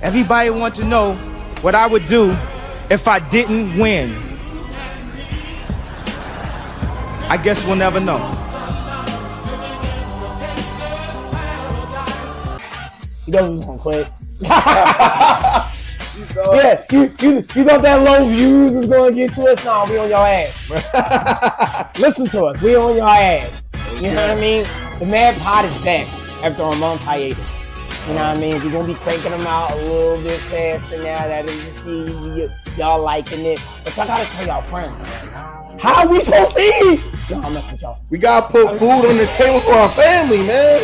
Everybody want to know what I would do if I didn't win. I guess we'll never know. You know who's gonna quit? Yeah, you thought that low views is gonna get to us? Nah, we on your ass. Listen to us, we on your ass. You know what I mean? The Mad Pod is back after a month hiatus. You know what I mean? We're gonna be cranking them out a little bit faster now that you see y'all liking it. But y'all gotta tell y'all friends, man. How are we supposed to eat? No, I'm messing with y'all. We gotta put food on the table for our family, man.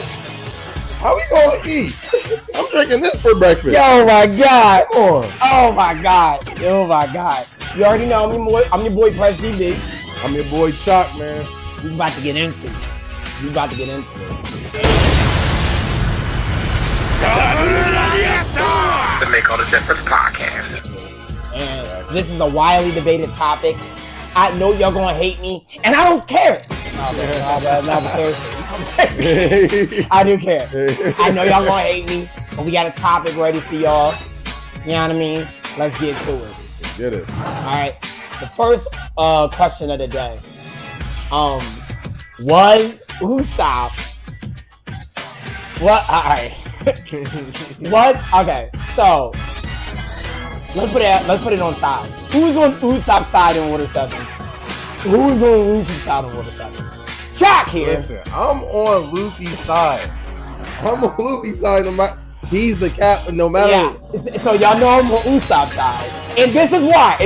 How we gonna eat? I'm drinking this for breakfast. Yo, my God. Come on. Oh my God. Oh my God. You already know I'm your boy Press DD. I'm your boy Chalk, man. We about to get into it. The Make All the Difference podcast. And this is a widely debated topic. I know y'all gonna hate me, and I don't care. No, seriously. I do care. I know y'all gonna hate me, but we got a topic ready for y'all. You know what I mean? Let's get to it. Get it. All right. The first question of the day. Was Usopp? What? All right. What? Okay. So let's put it on sides. Who's on Usopp's side in Water 7? Who's on Luffy's side in Water 7? Chalk here. Listen, I'm on Luffy's side. He's the captain no matter. Yeah. So y'all know I'm on Usopp's side. And this is why.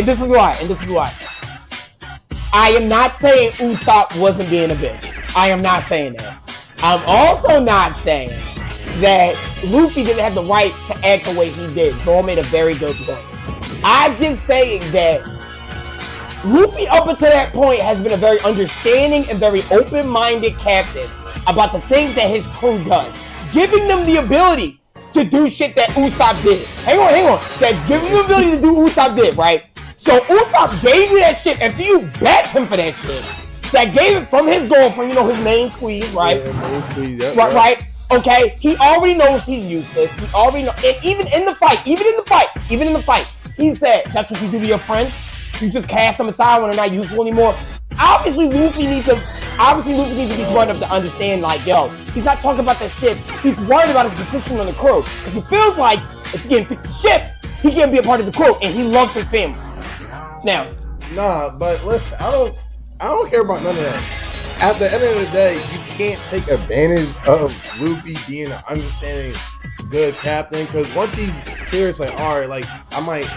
I am not saying Usopp wasn't being a bitch. I am not saying that. I'm also not saying that Luffy didn't have the right to act the way he did. Zoro made a very good point. I'm just saying that Luffy up until that point has been a very understanding and very open-minded captain about the things that his crew does. Giving them the ability to do shit that Usopp did. Hang on. That giving them the ability to do Usopp did, right? So Usopp gave you that shit after you backed him for that shit. That gave it from his girlfriend, his main squeeze, right? Yeah, main squeeze, yeah. Right. Okay, he already knows he's useless. He already know, and even in the fight, he said, that's what you do to your friends. You just cast them aside when they're not useful anymore. Obviously, Luffy needs to be smart enough to understand, like, yo, he's not talking about that shit. He's worried about his position on the crew. Because he feels like if he can fix the ship, he can't be a part of the crew, and he loves his family. Now. Nah, but listen, I don't care about none of that. At the end of the day, you can't take advantage of Luffy being an understanding good captain, because once he's serious, like, all right, like, I might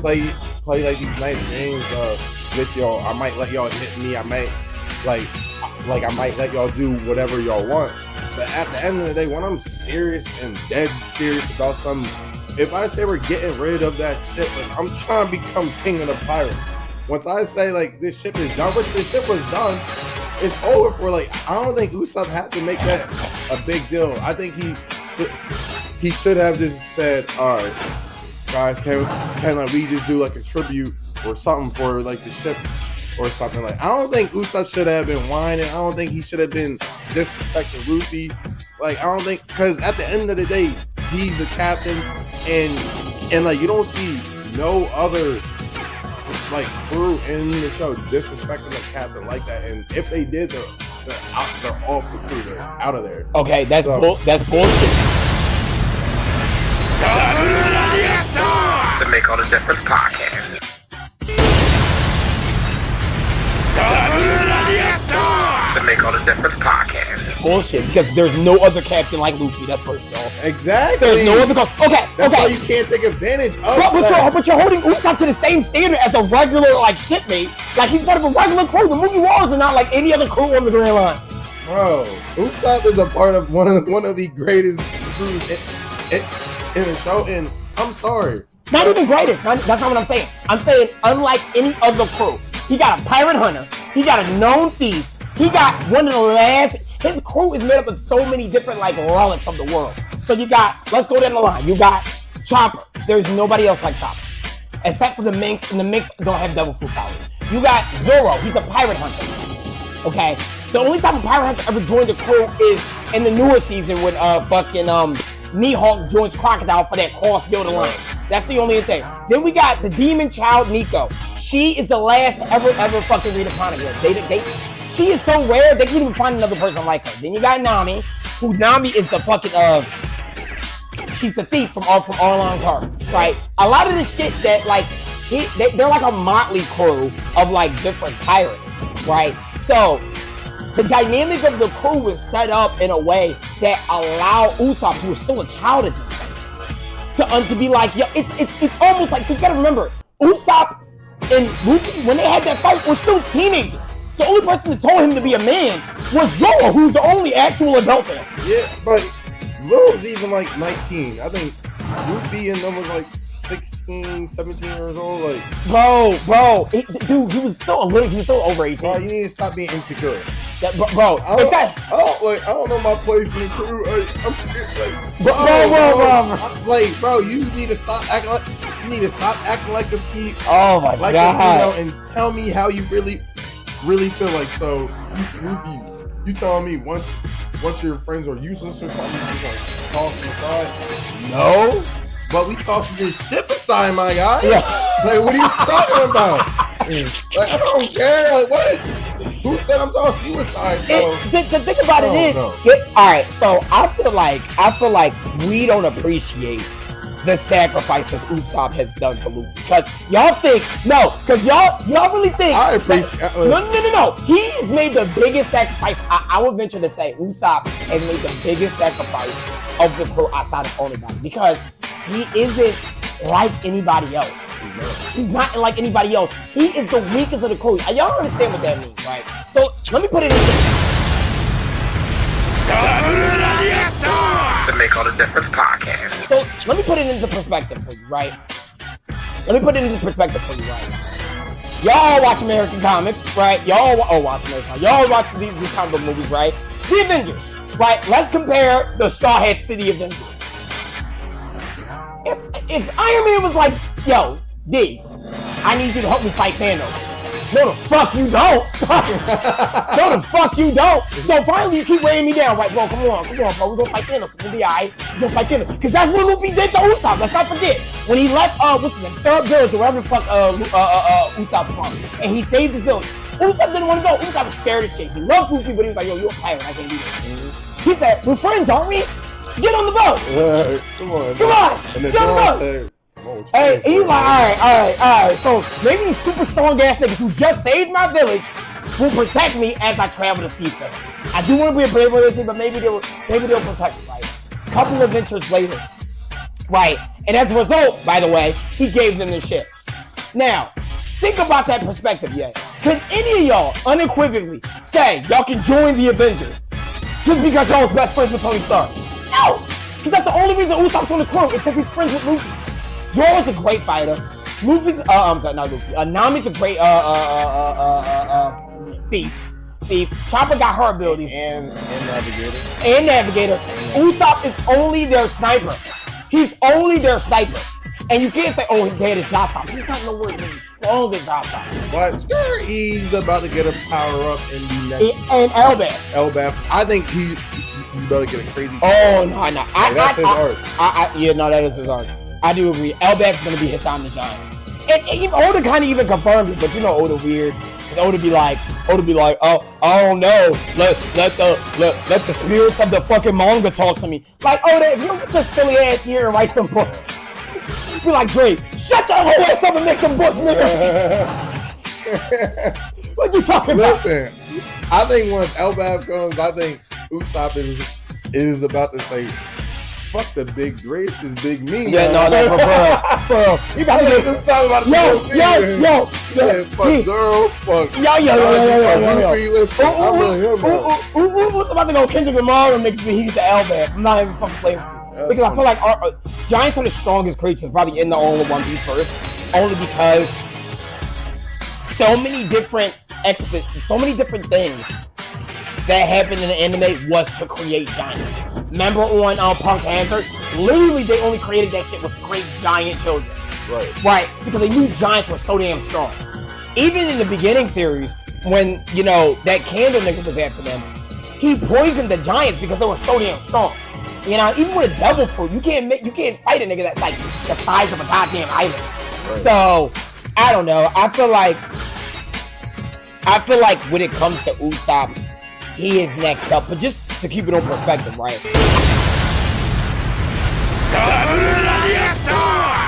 play like these nice games with y'all. I might let y'all hit me. I might I might let y'all do whatever y'all want. But at the end of the day, when I'm serious and dead serious about something, if I say we're getting rid of that ship, like, I'm trying to become king of the pirates. Once I say, like, this ship is done, which this ship was done, it's over for. Like, I don't think Usopp had to make that a big deal. I think he should have just said, all right, guys, can like, we just do like a tribute or something for like the ship or something. Like, I don't think Usopp should have been whining. I don't think he should have been disrespecting Luffy. Like, I don't think, because at the end of the day, he's the captain, and like, you don't see no other like crew in the show disrespecting the captain like that. And if they did, they're off the crew. They're out of there. Okay, that's bullshit. The Make All the Difference podcast. The Make All the Difference podcast. Bullshit, because there's no other captain like Luffy. That's first of all. Exactly. There's no other. That's why you can't take advantage of that. But you're holding Usopp to the same standard as a regular like shipmate. Like, he's part of a regular crew. The Mugiwaras are not like any other crew on the Grand Line. Bro, Usopp is a part of one of the greatest crews in the show, and I'm sorry. Not even greatest. That's not what I'm saying. I'm saying unlike any other crew. He got a pirate hunter. He got a known thief. He got one of the last. His crew is made up of so many different like relics of the world. So you got, let's go down the line. You got Chopper. There's nobody else like Chopper, except for the Minx, and the Minx don't have devil fruit power. You got Zoro. He's a pirate hunter. Okay. The only time a pirate hunter ever joined the crew is in the newer season when Mihawk joins Crocodile for that cross Gilda line. That's the only thing. Then we got the demon child Nico. She is the last to ever fucking read a poneglyph. She is so rare they can't even find another person like her. Then you got Nami, who Nami is the fucking she's the thief from Arlong Park, right? A lot of the shit that like they're like a motley crew of like different pirates, right? So the dynamic of the crew was set up in a way that allowed Usopp, who was still a child at this point, to be like, yo, it's almost like, you gotta remember, Usopp and Luffy, when they had that fight, were still teenagers. The only person that told him to be a man was Zoro, who's the only actual adult there. Yeah, but Zoro's even like 19. I think Luffy and them was like 16, 17 years old. Like, bro, dude, he was still over 18. Bro, you need to stop being insecure. Bro, I don't know my place in the crew. I'm scared. Bro, you need to stop acting like a feet. Oh my god! And tell me how you really feel like. So, you telling me once your friends are useless or something, you just like toss them aside? No, but we tossing this ship aside, my guy. Yeah. Like, what are you talking about? Like, I don't care. Like, what? Who said I'm tossing you aside? So, the thing about it is, all right. So I feel like we don't appreciate the sacrifices Usopp has done for Luffy, because y'all really think I appreciate. No. He has made the biggest sacrifice. I would venture to say Usopp has made the biggest sacrifice of the crew outside of Onigashima, because he isn't like anybody else. He's not like anybody else. He is the weakest of the crew. Y'all understand what that means, right? So let me put it in. The Make All the Difference podcast. So let me put it into perspective for you, right? Y'all watch American comics, right? Y'all watch these comic book movies, right? The Avengers, right? Let's compare the Straw Hats to the Avengers. If Iron Man was like, yo, D, I need you to help me fight Thanos. No, the fuck you don't. No, the fuck you don't. So finally, you keep weighing me down. Right, bro, come on, bro. We're gonna fight Thanos. It's gonna be alright. We're gonna fight Thanos. Because that's what Luffy did to Usopp. Let's not forget. When he left, what's his name? Syrup Village, or wherever the fuck Usopp's from. And he saved his village. Usopp didn't want to go. Usopp was scared as shit. He loved Luffy, but he was like, yo, you're a pirate. I can't do this. He said, we're friends, aren't we? Get on the boat. Come on. And then get on the boat. Hey, he's like, all right. So maybe these super strong ass niggas who just saved my village will protect me as I travel to Seaford. I do want to be a brave warrior, but maybe they'll protect me, right? A couple of adventures later, right? And as a result, by the way, he gave them the ship. Now, think about that perspective, yeah. Could any of y'all unequivocally say y'all can join the Avengers just because y'all was best friends with Tony Stark? No, because that's the only reason Usopp's on the crew is because he's friends with Luffy. Zoro's a great fighter. Luffy's, I'm sorry, not Luffy. Nami's a great, thief. Chopper got her abilities. And Navigator. Usopp is only their sniper. He's only their sniper. And you can't say, oh, his dad is Usopp. He's not nowhere near as strong as Usopp. But he's about to get a power up in the next. And Elbaf. I think he's about to get a crazy. Oh, no. That's his art. That is his art. I do agree. Elbaf's gonna be his time to shine. And Oda kind of even confirmed it, but you know Oda weird. Cause Oda be like, oh, I don't know. Let the spirits of the fucking manga talk to me. Like, Oda, if you don't get your silly ass here and write some books, be like, Drake, shut your whole ass up and make some books, nigga. What you talking about? Listen, I think once Elbaf comes, I think Usopp is about to say, fuck the big gracious big me. Yeah, no, for real. You about to get Usopp about to yo. Fuck Zoro, fuck. Yo. What's about to go Kendrick Lamar and make me heat the Elbaf? I'm not even fucking playing with you. Because I feel like giants are the strongest creatures probably in the whole of One Piece first. Only because so many different things that happened in the anime was to create giants. Remember on Punk Hazard? Literally, they only created that shit was to create giant children. Right. Because they knew giants were so damn strong. Even in the beginning series, when, you know, that candle nigga was after them, he poisoned the giants because they were so damn strong. You know, even with a double fruit, you can't fight a nigga that's like the size of a goddamn island. Right. So I don't know. I feel like when it comes to Usopp, he is next up. But just to keep it on perspective, right?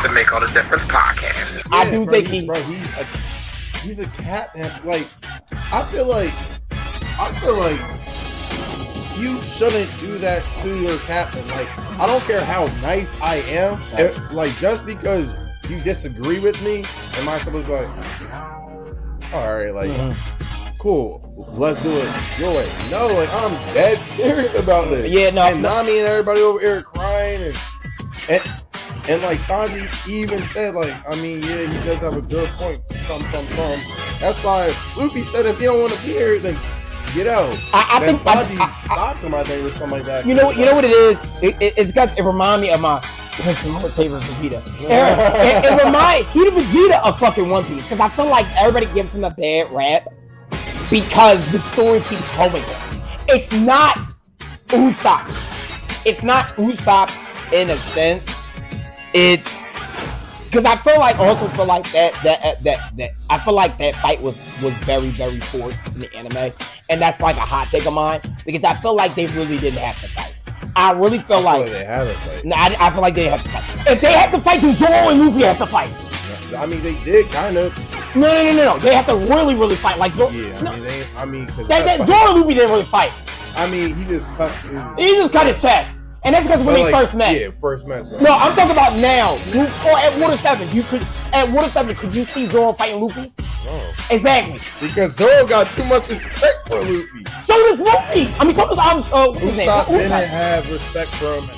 The Make All the Difference podcast. Yeah, I do think he's a captain. Like I feel like you shouldn't do that to your captain. Like I don't care how nice I am. Like just because you disagree with me, am I supposed to be like, all right, like cool, let's do it your way? No, like I'm dead serious about this. Yeah, no. And Nami and everybody over here crying and like Sanji even said, like, I mean, yeah, he does have a good point. Some. That's why Luffy said if you don't want to be here, then get out. I think Sanji stopped him, I think, or something like that. You know what it is? It reminds me of my personal favorite Vegeta. It reminds Vegeta of fucking One Piece, because I feel like everybody gives him a bad rap because the story keeps homing him. It's not Usopp's. It's not Usopp in a sense. It's because I feel like that I feel like that fight was very, very forced in the anime, and that's like a hot take of mine because I feel like they really didn't have to fight. I really feel like they had to fight. No, I feel like they didn't have to fight. If they had to fight, then Zoro and Luffy has to fight. I mean, they did kind of. No. They have to really fight. Like Zoro. Yeah, because Zoro and Luffy didn't really fight. I mean, he just cut his chest. And that's because when they first met. Yeah, first met. So. No, I'm talking about now. Or at Water 7. Could you see Zoro fighting Luffy? No. Exactly. Because Zoro got too much respect for Luffy. So does Luffy. I mean, so does Usopp didn't have respect for him.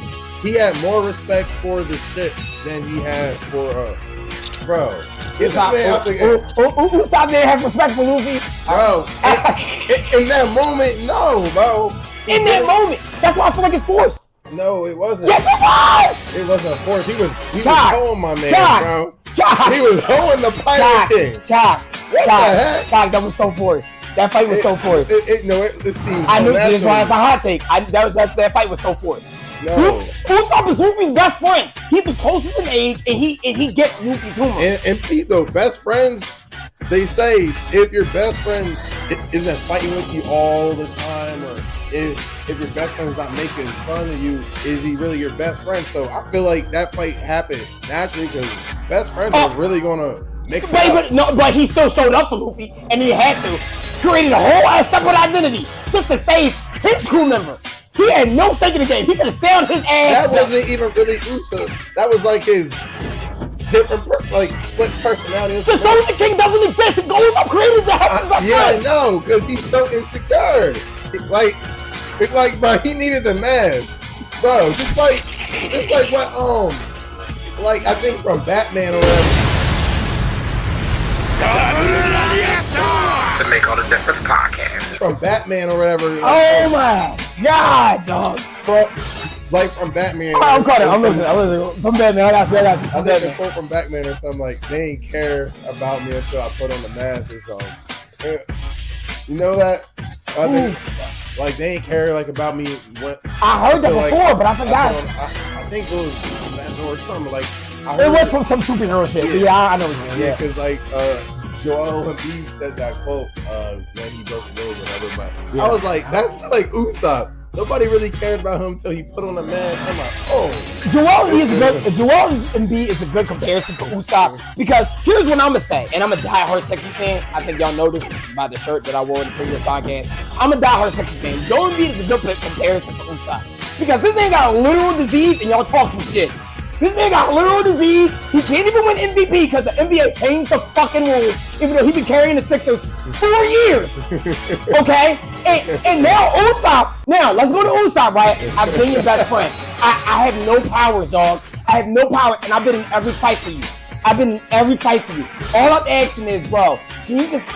He had more respect for the shit than he had for bro. Usopp didn't have respect for Luffy. Bro, in that moment, no, bro. In that moment. That's why I feel like it's forced. No, it wasn't. Yes, it was! It wasn't a force. He was hoeing my man, bro. He was hoeing the Pirate King. What the heck? That was so forced. That fight was so forced. It seems I knew so that's why it's a hot take. That fight was so forced. No. Usopp is Luffy's best friend. He's the closest in age, and he gets Luffy's humor. And Pete, though, best friends, they say if your best friend isn't fighting with you all the time, or if your best friend's not making fun of you, is he really your best friend? So I feel like that fight happened naturally because best friends are really gonna mix it up. But he still showed up for Luffy, and he had to. Created a whole separate identity just to save his crew member. He had no stake in the game. He could have sailed his ass. That wasn't even really Usopp. That was like his different, split personality. The Soldier King doesn't exist. It goes up created to help his best friend. I know, because he's so insecure. But he needed the mask, bro. Just like what I think from Batman or whatever. The Make All the Difference podcast. From Batman or whatever. Oh my God, dog. From Batman. I'm listening. From Batman, I got you. I think a quote from Batman or something like, they ain't care about me until I put on the mask or something. You know that? I think, they ain't care about me. I heard that before, but I forgot. I think it was Batman or something it was from some superhero shit. Yeah, I know what you mean. Yeah, because Joel Embiid said that quote when he broke the rules or whatever. But I was like, that's like Usopp. Nobody really cared about him until he put on the mask. I'm like, Joel Embiid is a good comparison for Usopp because here's what I'm gonna say, and I'm a diehard Sixers fan. I think y'all noticed by the shirt that I wore in the previous podcast. I'm a diehard Sixers fan. Joel Embiid is a good comparison for Usopp because this man got a literal disease and y'all talking shit. This man got literal disease. He can't even win MVP because the NBA changed the fucking rules, even though he's been carrying the Sixers 4 years. Okay? And now Usopp. Now, let's go to Usopp, right? I've been your best friend. I have no powers, dog. I have no power, and I've been in every fight for you. All I'm asking is, bro, can you just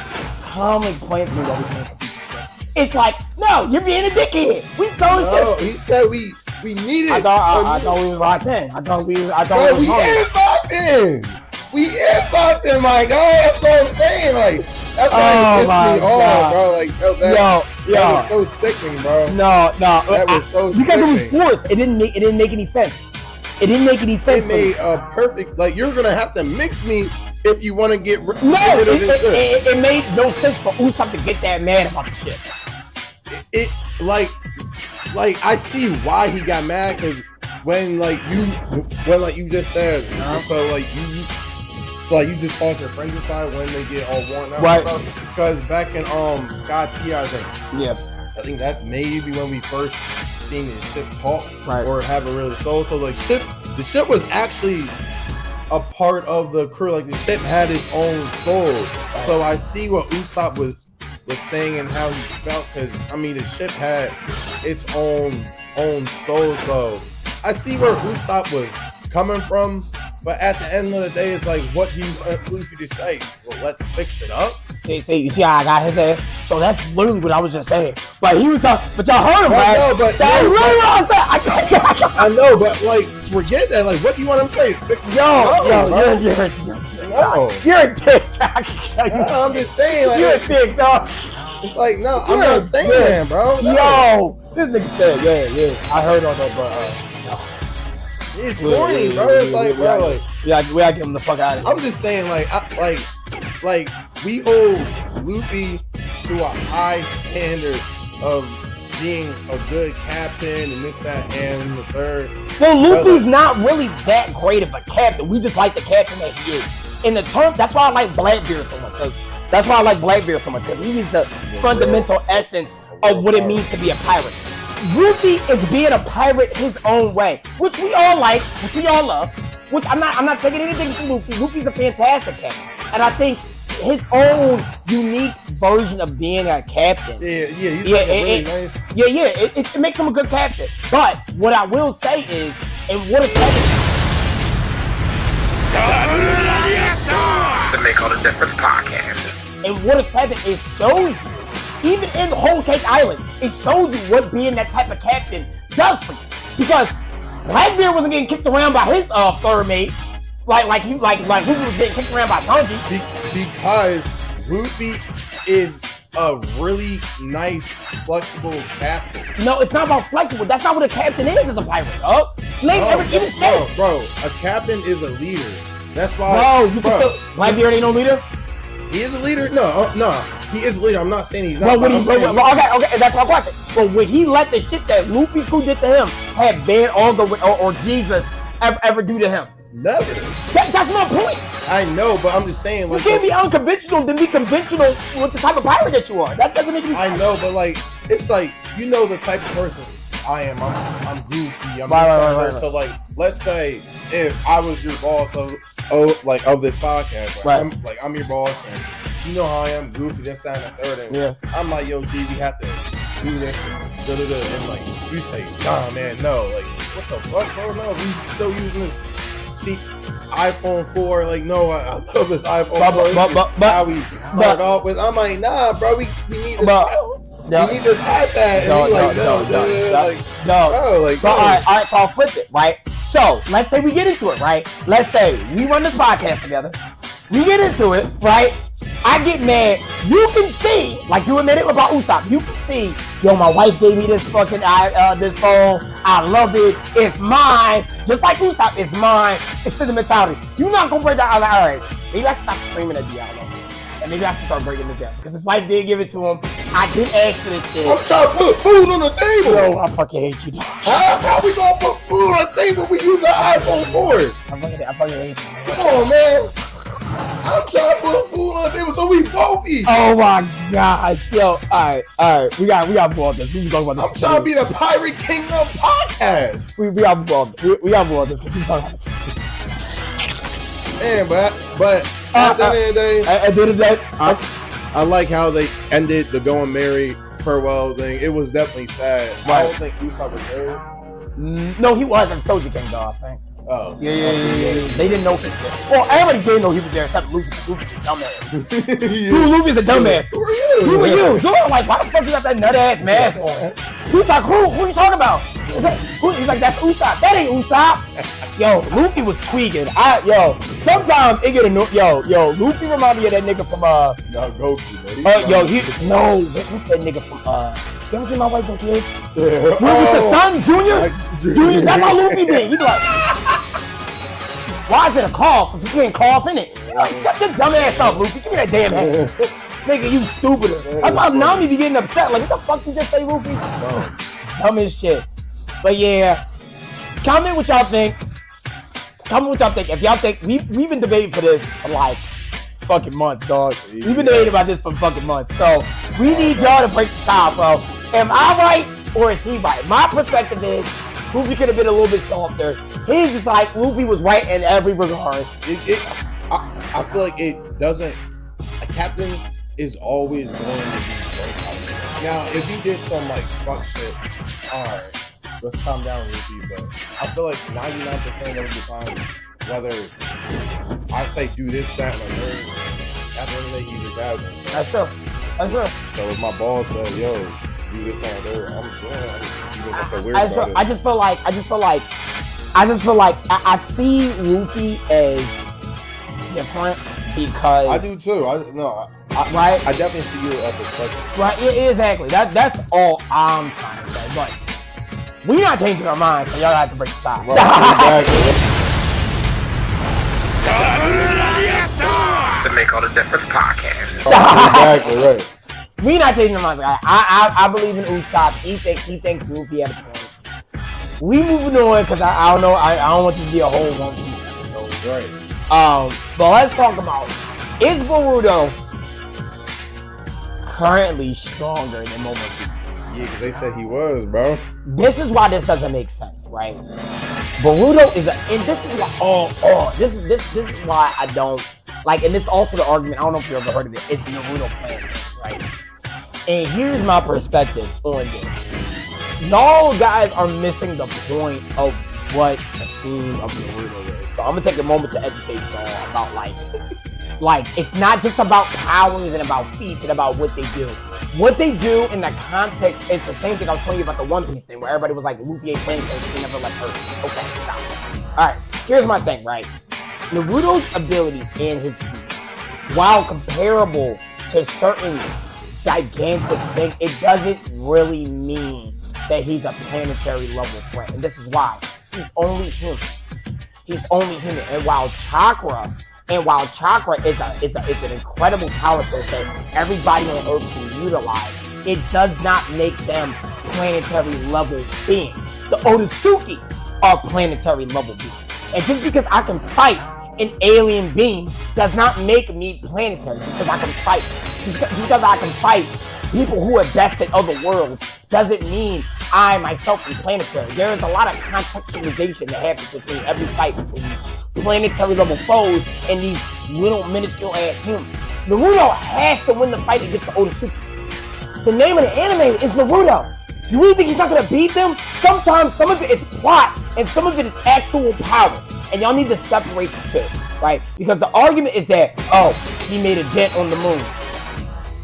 calmly explain to me what we can't compete this shit? It's like, no, you're being a dickhead. We throwing shit. No, he said we needed. I thought we was locked in. We is locked in. We is locked in, my guy. That's what I'm saying. That's why it pissed me God. off, bro. Like, yo, that was so sickening, bro. No. That was so because sickening. it was forced. It didn't make any sense. It didn't make any sense. It made a perfect. Like, you're gonna have to mix me if you want to get rid of this shit. It made no sense for Usopp to get that mad about the shit. It like I see why he got mad, because when you just said so you just toss your friends aside when they get all worn out, right? Because back in Scott P, I think that maybe when we first seen the ship talk, right, or have a real soul. So like the ship was actually a part of the crew. Like the ship had its own soul. Right. So I see what Usopp was saying and how he felt, because I mean the ship had its own soul. So I see where Usopp was coming from, but at the end of the day, it's like, what do you want Luffy to say? Well, let's fix it up. You see how I got his ass? So that's literally what I was just saying. Like, he was but y'all heard him, right? No, but that's literally what I was saying. I know, but like, forget that. Like, what do you want him to say? Fix it up. You're a dick, Jack. I'm just saying, like, you're a dick, dog. It's like, no, I'm not saying that, bro. No. Yo, this nigga said, yeah. I heard all that, but it's corny, bro. It's like, bro, like, we gotta get him the fuck out of here. I'm just saying, like we hold Luffy to a high standard of being a good captain and this, that, and the third. Well, Luffy's not really that great of a captain. We just like the captain that he is. In the term, that's why I like Blackbeard so much. That's why I like Blackbeard so much, because he's the fundamental essence of what it means to be a pirate. Luffy is being a pirate his own way, which we all like, which we all love. Which I'm not taking anything from Luffy. Luffy's a fantastic captain, and I think his own unique version of being a captain. He's really nice. It makes him a good captain. But what I will say is, and what is the Make All the Difference podcast. And what is happening, it shows you, even in Whole Cake Island, it shows you what being that type of captain does for you. Because Blackbeard wasn't getting kicked around by his third mate, like Luffy was getting kicked around by Sanji. Because Luffy is a really nice, flexible captain. No, it's not about flexible. That's not what a captain is as a pirate, dog. Bro, a captain is a leader. That's why. Blackbeard ain't no leader. He is a leader? No, he is a leader. I'm not saying he's not. Okay, that's my question. But when he let the shit that Luffy's crew did to him have Van or Jesus ever do to him? Never. That's my point. I know, but I'm just saying, like, you can't be unconventional, then be conventional with the type of pirate that you are. That doesn't make any sense. I know, but like, it's like, you know the type of person I am. I'm goofy. Right. So like, let's say if I was your boss of this podcast, I'm your boss, and you know how I am, goofy, this, that, and the third, and I'm like, yo, D, we have to do this, and like, you say, nah, man, no, like, what the fuck, bro? No, we still using this cheap iPhone 4, like, no, I love this iPhone 4. How we start off with, I'm like, nah, bro, we need this. We need this iPad. All right, so I'll flip it, right? So, let's say we get into it, right? Let's say we run this podcast together. We get into it, right? I get mad. You can see, like you admitted about Usopp, you can see, yo, my wife gave me this fucking this phone. I love it. It's mine. Just like Usopp, it's mine. It's sentimentality. You're not gonna break that. All right, maybe I should stop screaming at Diablo. And maybe I should start breaking this down. Because his wife did give it to him. I did ask for this shit. I'm trying to put food on the table. Yo, I fucking hate you. How we gonna put food on the table when we use the iPhone 4? I fucking hate you. Come on, man. I'm trying to put food on the table so we both eat. Oh my god. Yo, alright. We got more of this. We can talk about this. I'm trying to be the Pirate Kingdom podcast. We got more of this. We got more of this because we talk about this. Man, but at the end of the day, I like how they ended the going merry farewell thing. It was definitely sad. Right. I don't think Usopp was there. No, he was at Soji King, though, I think. Oh. Yeah. They didn't know he was there. Well, everybody did know he was there except Luffy. Luffy's a dumbass. Luffy's a dumbass. Who are you? So I'm like, why the fuck you got that nut ass mask on? He's like, who you talking about? He's like, that's Usopp. That ain't Usopp. Yo, Luffy was tweaking. Sometimes it get annoying. Yo, Luffy remind me of that nigga from No, Goku, man. what's that nigga from you ever seen My Wife and Kids? Yeah. Luffy's the son, Junior. Like, Junior, that's how Luffy did. He be like, why is it a cough if you can't cough in it? You're like, shut your dumb ass up, Luffy. Give me that damn hand. Nigga, you stupider. That's why Nami be getting upset. Like, what the fuck you just say, Luffy? Dumb as shit. But yeah, comment what y'all think. If y'all think we've been debating for this for like fucking months, dog. We've been debating about this for fucking months. So we need y'all to break the tie, bro. Am I right or is he right? My perspective is Luffy could have been a little bit softer. His is like Luffy was right in every regard. I feel like it doesn't. A captain is always going to be great. Now, if he did some like fuck shit, all right, let's calm down, Luffy. But I feel like 99% of the time, whether I say do this, that, or third, at the end of the day, he's a captain. That's true. So if my boss said, "Yo, do this, that, or third," I'm doing it. Even if they're weird about it. I just feel like I see Luffy as different because I do too. Right? I definitely see your perspective. Right, exactly. That's all I'm trying to say. But we're not changing our minds, so y'all have to break the tie. Right, The Make All the Difference podcast. exactly right. We not changing our minds. I believe in Usopp. He thinks Luffy had a point. We moving on because I don't know. I don't want this to be a whole One Piece episode. Right. But let's talk about, is Boruto currently stronger than Momoshiki? Yeah, because they said he was, bro. This is why this doesn't make sense, right? Boruto is and this is why this is why I don't like, and this is also the argument, I don't know if you ever heard of it, it's Naruto planting, right? And here's my perspective on this. Y'all guys are missing the point of what the theme of Naruto is. So I'm gonna take a moment to educate y'all about like it's not just about powers and about feats and about what they do. What they do in the context is the same thing I was telling you about the One Piece thing, where everybody was like, Luffy ain't playing because he never left Earth. Okay, stop. Alright, here's my thing, right? Naruto's abilities and his feats, while comparable to certain gigantic things, it doesn't really mean that he's a planetary level threat. And this is why. He's only human. And while Chakra is an incredible power source that everybody on Earth can utilize, it does not make them planetary level beings. The Otsutsuki are planetary level beings. And just because I can fight an alien being does not make me planetary. Just because I can fight people who are best at other worlds doesn't mean I myself am planetary. There is a lot of contextualization that happens between every fight between these planetary level foes and these little minuscule ass humans. Naruto has to win the fight against the Otsutsuki. The name of the anime is Naruto. You really think he's not gonna beat them? Sometimes some of it is plot and some of it is actual powers. And y'all need to separate the two, right? Because the argument is that, oh, he made a dent on the moon.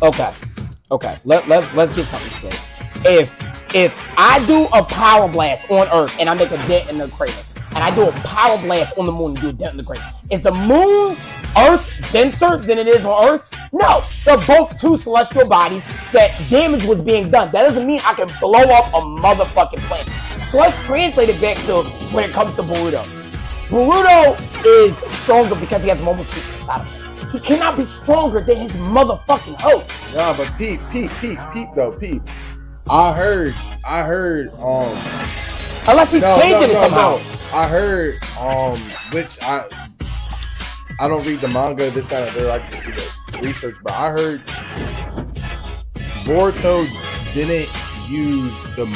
Okay. Let's get something straight. If I do a power blast on Earth and I make a dent in the crater, and I do a power blast on the moon and do a dent in the crater, is the moon's Earth denser than it is on Earth? No, they're both two celestial bodies that damage was being done. That doesn't mean I can blow up a motherfucking planet. So let's translate it back to when it comes to Boruto. Boruto is stronger because he has Momoshiki inside of him. He cannot be stronger than his motherfucking host. Nah, but Pete, though. I heard, unless he's changing it somehow. I heard, which I don't read the manga, this, that, and there, I can do the research, but I heard Boruto didn't use the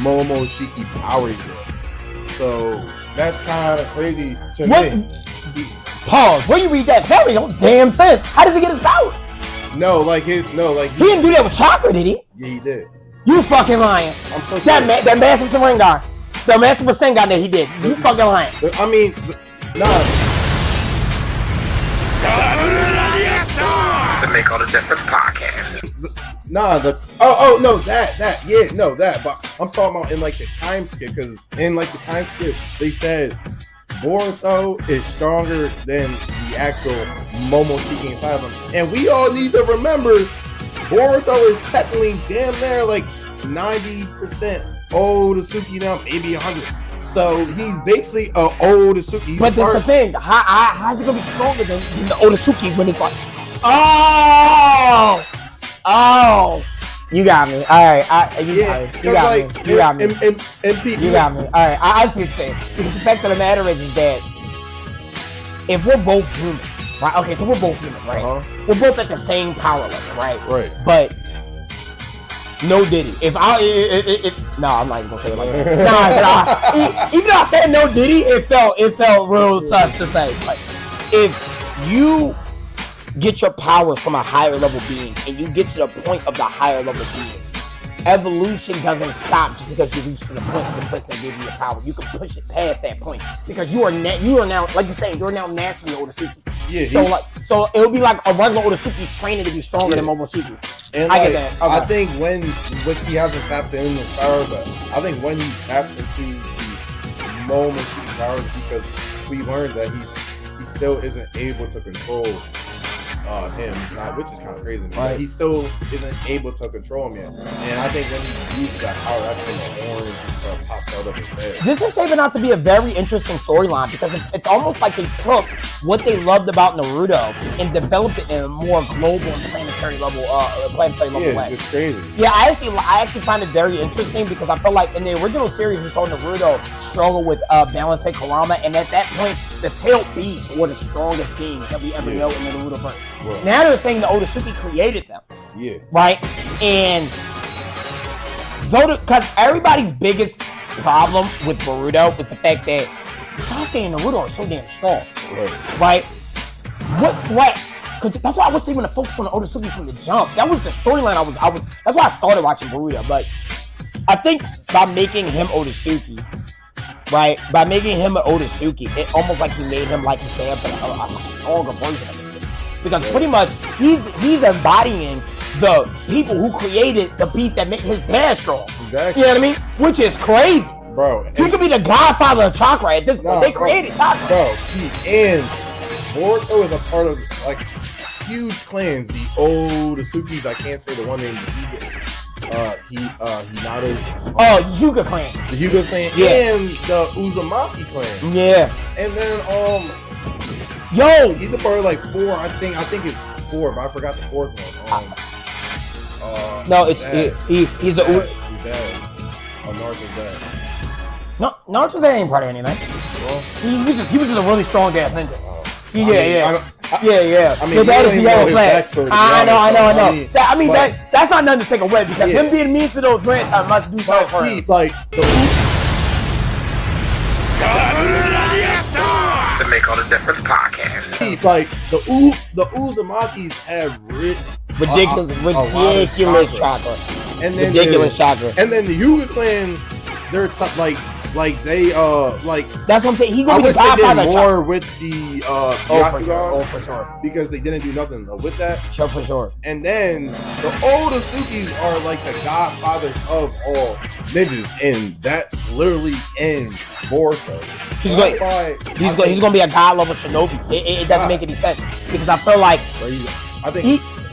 Momoshiki power yet. So that's kind of crazy to me. Pause. Where you read that? That makes no damn sense. How does he get his powers? He didn't do that with Chakra, did he? Yeah, he did. You fucking lying. I'm so sorry. That massive Sharingan. The massive Rasengan that he did. You fucking lying. I mean, nah. The Make All the Difference podcast. Nah, Oh, no, that. But I'm talking about in like the time skip, because in like the time skip, they said Boruto is stronger than the actual Momoshiki inside of him. And we all need to remember Boruto is technically damn near like 90% Otsutsuki now, maybe 100. So he's basically an Otsutsuki. But that's the thing. How's it gonna be stronger than the Otsutsuki when it's like, oh, you got me. All right, you got me. You got me. All right, I see what you're saying. Because the fact of the matter is that if we're both human, right? Okay, so we're both human, right? We're both at the same power level, right? Right. But no Diddy. No, I'm not even gonna say it like that. Nah. Even though I said no Diddy, it felt real sus to say. Like, if you get your powers from a higher level being, and you get to the point of the higher level being, evolution doesn't stop just because you reach to the point of the person that gave you your power. You can push it past that point because you are now, like you're saying, you're now naturally Otsutsuki. Yeah. So it would be like a regular Otsutsuki training to be stronger than Momoshiki. And I get that. Okay. I think which he hasn't tapped in his power, but I think when he taps into the Momoshiki powers, because we learned that he still isn't able to control him, which is kind of crazy. Right. But he still isn't able to control him yet. And I think when he uses that power, that's when the orange and stuff pops out of his head. This is shaping out to be a very interesting storyline because it's almost like they took what they loved about Naruto and developed it in a more global and planetary level way. Yeah, it's crazy. Yeah, I actually find it very interesting because I feel like in the original series we saw Naruto struggle with Balanced Kurama, and at that point the tailed beasts were the strongest beings that we ever know in the Naruto verse. Well, now they're saying the Otsutsuki created them. Yeah. Right? And because everybody's biggest problem with Boruto was the fact that Sasuke and Naruto are so damn strong. Right? What? Cause that's why I was thinking to focus on the Otsutsuki from the jump. That was the storyline that's why I started watching Boruto. But I think by making him Otsutsuki, right? By making him an Otsutsuki, it almost like he made him like his dad, but a stronger version of his dad. Because pretty much he's embodying the people who created the beast that made his dad strong. Exactly. You know what I mean? Which is crazy. Bro. He could be the godfather of chakra at this point. They created chakra. Bro, and Boruto is a part of like huge clans. The Otsukis, I can't say the one named Hinata's. Hyuga clan. The Hyuga clan, yeah. And the Uzumaki clan. Yeah. And then he's a part of like 4. I think it's 4, but I forgot the 4th one. No, it's he's a. He's dead. Naruto's dead. No, Naruto's dead ain't part of anything. Well, he was just a really strong ass ninja. Yeah. I mean, that is the yellow flag. I know. That's not nothing to take away because him being mean to those rants, I must do something for him. Like the Make All the Difference podcast. Like the Uzumakis have ridiculous chakra. And then ridiculous chakra. And then the Hyuga clan, they're like they that's what I'm saying. He gonna be the godfather more with the Byakugan, for sure. Because they didn't do nothing with that. Sure, for sure. And then the Otsukis are like the godfathers of all ninjas, and that's literally in Boruto. He's gonna be a god level shinobi. It doesn't make any sense because I feel like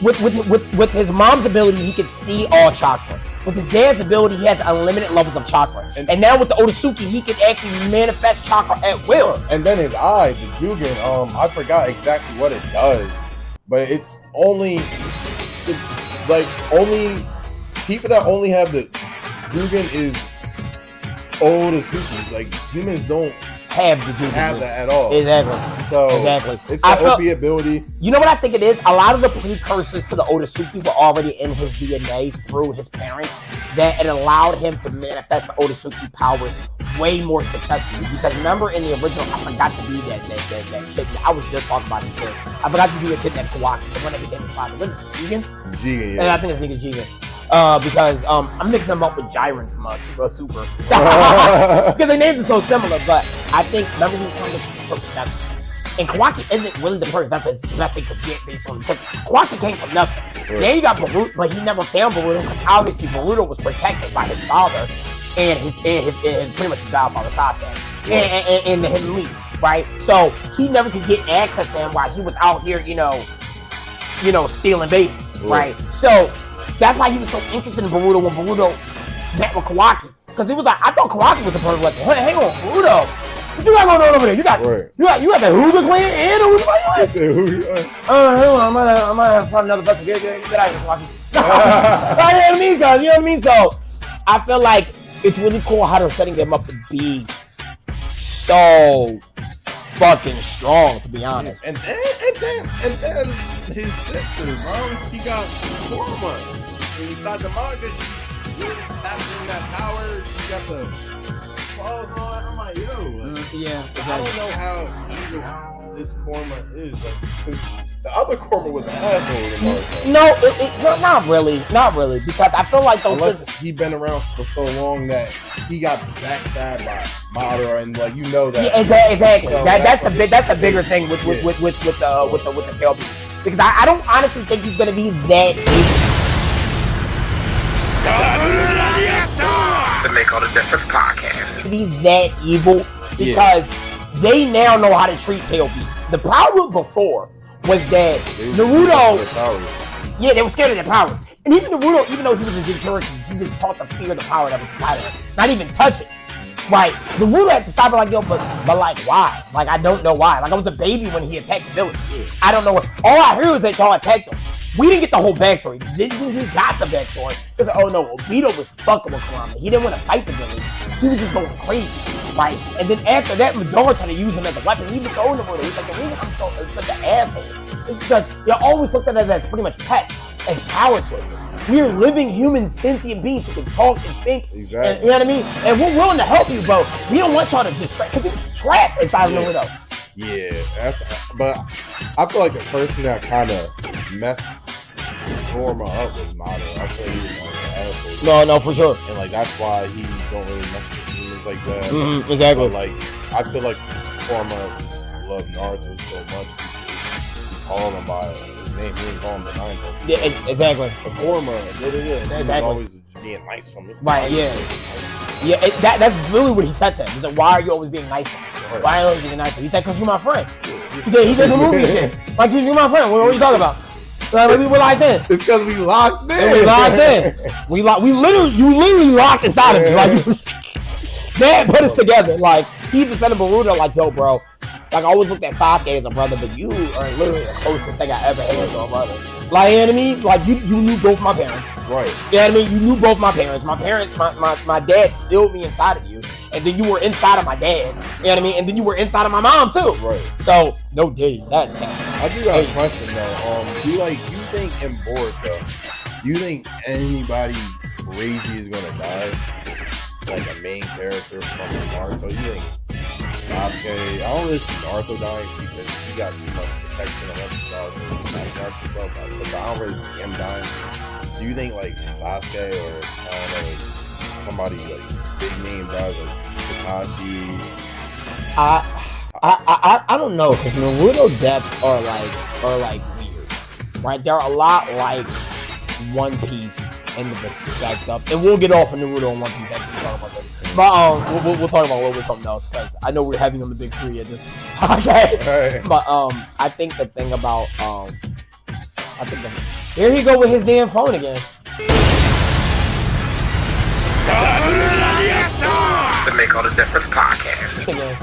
with his mom's ability, he could see all chakra. With his dad's ability, he has unlimited levels of chakra. And now with the Otsutsuki, he can actually manifest chakra at will. And then his eye, the Jugen, I forgot exactly what it does, but it's only people that only have the Jugen is Otsukis. Like humans don't have the Jugen. Have that at all. Exactly. So it's an OP ability. You know what I think it is? A lot of the precursors to the Otsutsuki were already in his DNA through his parents, that it allowed him to manifest the Otsutsuki powers way more successfully. Because remember in the original, I forgot to be that kid. I was just talking about him too. I forgot to be the kid named Kawaki, the one that became his father. What is it? Jigen? Jigen, yeah. And I think it's nigga Jigen. Because I'm mixing them up with Jiren from Super. Because their names are so similar, but I think, remember he was trying to become a professor. And Kawaki isn't really the perfect vessel. It's the best they could get based on because Kawaki came from nothing. Right. Then you got Boruto, but he never found Boruto because obviously Boruto was protected by his father and his pretty much his godfather Sasuke and the Hidden League, right? So he never could get access to him while he was out here, stealing babies, right? So that's why he was so interested in Boruto when Boruto met with Kawaki. Because he was like, I thought Kawaki was a perfect vessel. Hey, hang on, Boruto. What you got going on over there? You got the Hyuga clan and the Hyuga clan? Hang on, I might have found another vessel. Get out of here, Kawaki. You know what I mean? Cause you know what I mean? So I feel like it's really cool how they're setting them up to be so fucking strong, to be honest. And then his sister, bro, she got Kurama. Inside the manga, she's really tapped in that power. She got the claws on. I'm like, yo. Yeah. I don't know how evil this Kurama is. Like, 'cause the other Kurama was an asshole in Naruto. No, not really, because I feel like Unless he been around for so long that he got backstabbed by Madara, and like you know that. Yeah, exactly. So that's the bigger thing with the tail beast, because I don't honestly think he's gonna be that evil. The Make All the Difference podcast. Be that evil because they now know how to treat tail beasts. The problem before was that Naruto, they were scared of their power. And even Naruto, even though he was a Jinchuriki, he was taught to fear the power that was inside of him, not even touch it. Right? Naruto had to stop it like, yo, but like, why? Like, I don't know why. Like, I was a baby when he attacked the village. I don't know what. All I heard was that y'all attacked him. We didn't get the whole backstory. He got the backstory. Because, oh no, Obito was fucking with Kurama. He didn't want to fight the village. He was just going crazy. Right? And then after that, Madara tried to use him as a weapon. He was going to Naruto. He's like, the reason I'm such an asshole is because you always looked at us as pretty much pets, as power sources. We are living human sentient beings who can talk and think. Exactly. And, you know what I mean? And we're willing to help you, but we don't want y'all to distract, because it's trapped inside of Naruto. Yeah, but I feel like the person that kind of messed Kurama up was Madara. I feel like he was like an asshole. No, for sure. And like that's why he don't really mess with humans like that. Mm-hmm, exactly. But like I feel like Kurama loved Naruto so much because he called him by his name. He didn't call him the Nine Person. Yeah, exactly. But Kurama, he was always just being nice to him. Right, yeah. Yeah, that's literally what he said to him. He's like, why are you always being nice to me? Why are you always being nice to me? He said, because you're my friend. He does a movie shit. Like, you're my friend. What are you talking about? We were locked in. It's because we locked in. We locked in. You literally locked inside of me. Like, Dad put us together. Like, he even said to Boruto, like, yo, bro. Like, I always looked at Sasuke as a brother, but you are literally the closest thing I ever had to a brother. Like, you know what I mean? Like, you knew both my parents. Right. You know what I mean? You knew both my parents. My dad sealed me inside of you. And then you were inside of my dad. You know what I mean? And then you were inside of my mom, too. Right. So, no Diddy. That's it. I do got a question, though. You think in Boruto, you think anybody crazy is going to die? Like a main character from Naruto? You think Sasuke? I don't really see Naruto dying because he got too much protection unless Naruto sacrificed himself. So I don't really see him dying. Do you think like Sasuke or I don't know, somebody like big name dies like Kakashi? I don't know, because Naruto deaths are like weird, right? They're a lot like One Piece in the respect of, and we'll get off of Naruto and One Piece after we talk about this. But we'll talk about a little bit something else, because I know we're having on the big three at this podcast. Right. But I think the thing about here he go with his damn phone again. The Make All the Difference podcast. Again.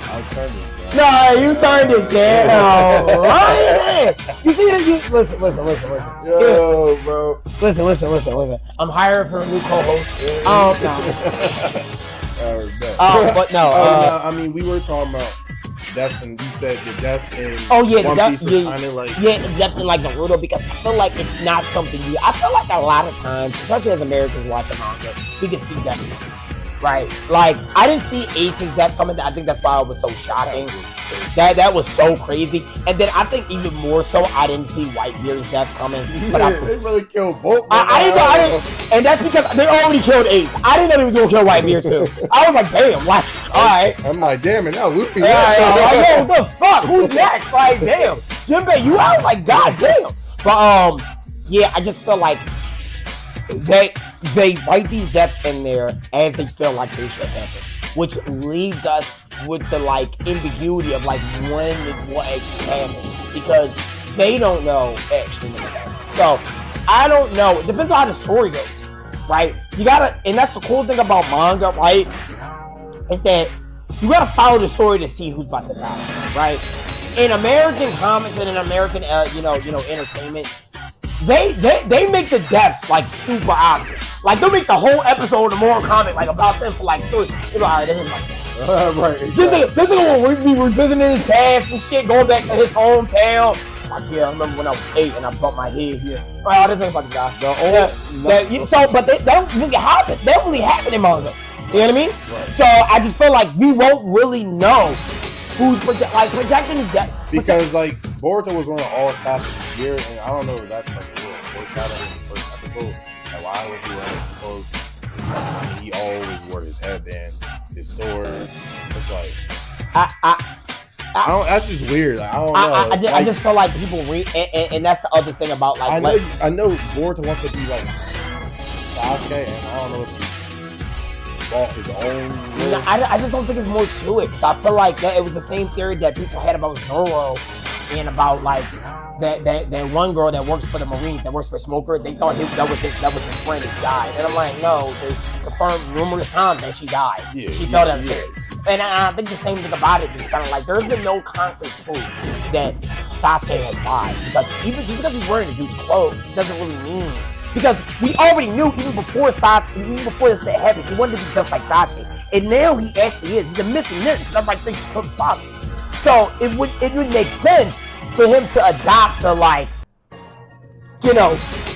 I turned it down. No, you turned it down. Right? You see that? Listen. Yo, bro. Listen. I'm hiring for a new co-host. But no. I mean, we were talking about deaths, and you said the deaths in One Piece was kind of like deaths in like Naruto, because I feel like it's not something I feel like a lot of times, especially as Americans watching manga, we can see death coming. Right? Like, I didn't see Ace's death coming. I think that's why it was so shocking. That was so crazy. And then I think even more so, I didn't see Whitebeard's death coming. But they really killed both. I didn't know. And that's because they already killed Ace. I didn't know he was going to kill Whitebeard too. I was like, damn, like, right. I'm like, damn it, now Luffy. Yo, what the fuck? Who's next? Like, damn. Jinbei, you out? Like, goddamn. But, yeah, I just feel like they write these deaths in there as they feel like they should happen, which leaves us with the, like, ambiguity of, like, when and what actually happened, because they don't know actually what happened. So, I don't know. It depends on how the story goes, right? You gotta, and that's the cool thing about manga, right? Is that you gotta follow the story to see who's about to die, right? In American comics and in American, entertainment, they make the deaths like super obvious. Like they'll make the whole episode of Mortal Kombat like about them for like 3. You're like, all right, this is like, Right. this is when we be revisiting his past and shit, going back to his hometown. Like, yeah, I remember when I was 8 and I bumped my head here. Oh, this ain't about to die. So, but that don't really happen. That don't really happen in manga. You know what I mean? Right. So I just feel like we won't really know who's projecting that. Because like Boruto was one of all Sasuke's gear, and I don't know if that's like a little foreshadowing in the first episode. Like why was he wearing his clothes? Like, he always wore his headband, his sword. It's like I don't. That's just weird. Like, I don't know. I just feel like people read, and that's the other thing about like. I know Boruto wants to be like Sasuke, and I don't know if he bought his own. I just don't think it's more to it, because I feel like that it was the same theory that people had about Zoro and about like that one girl that works for the Marines, that works for Smoker. They thought that was his friend that died, and I'm like, no, they confirmed numerous times that she died. Yeah, she fell downstairs. And I think the same thing about it is kind of like there's been no concrete proof that Sasuke has died, because just because he's wearing the dude's clothes doesn't really mean, because we already knew even before this happened, he wanted to be just like Sasuke, and now he actually is. He's a missing link. Everybody thinks he killed his father, so it would make sense for him to adopt the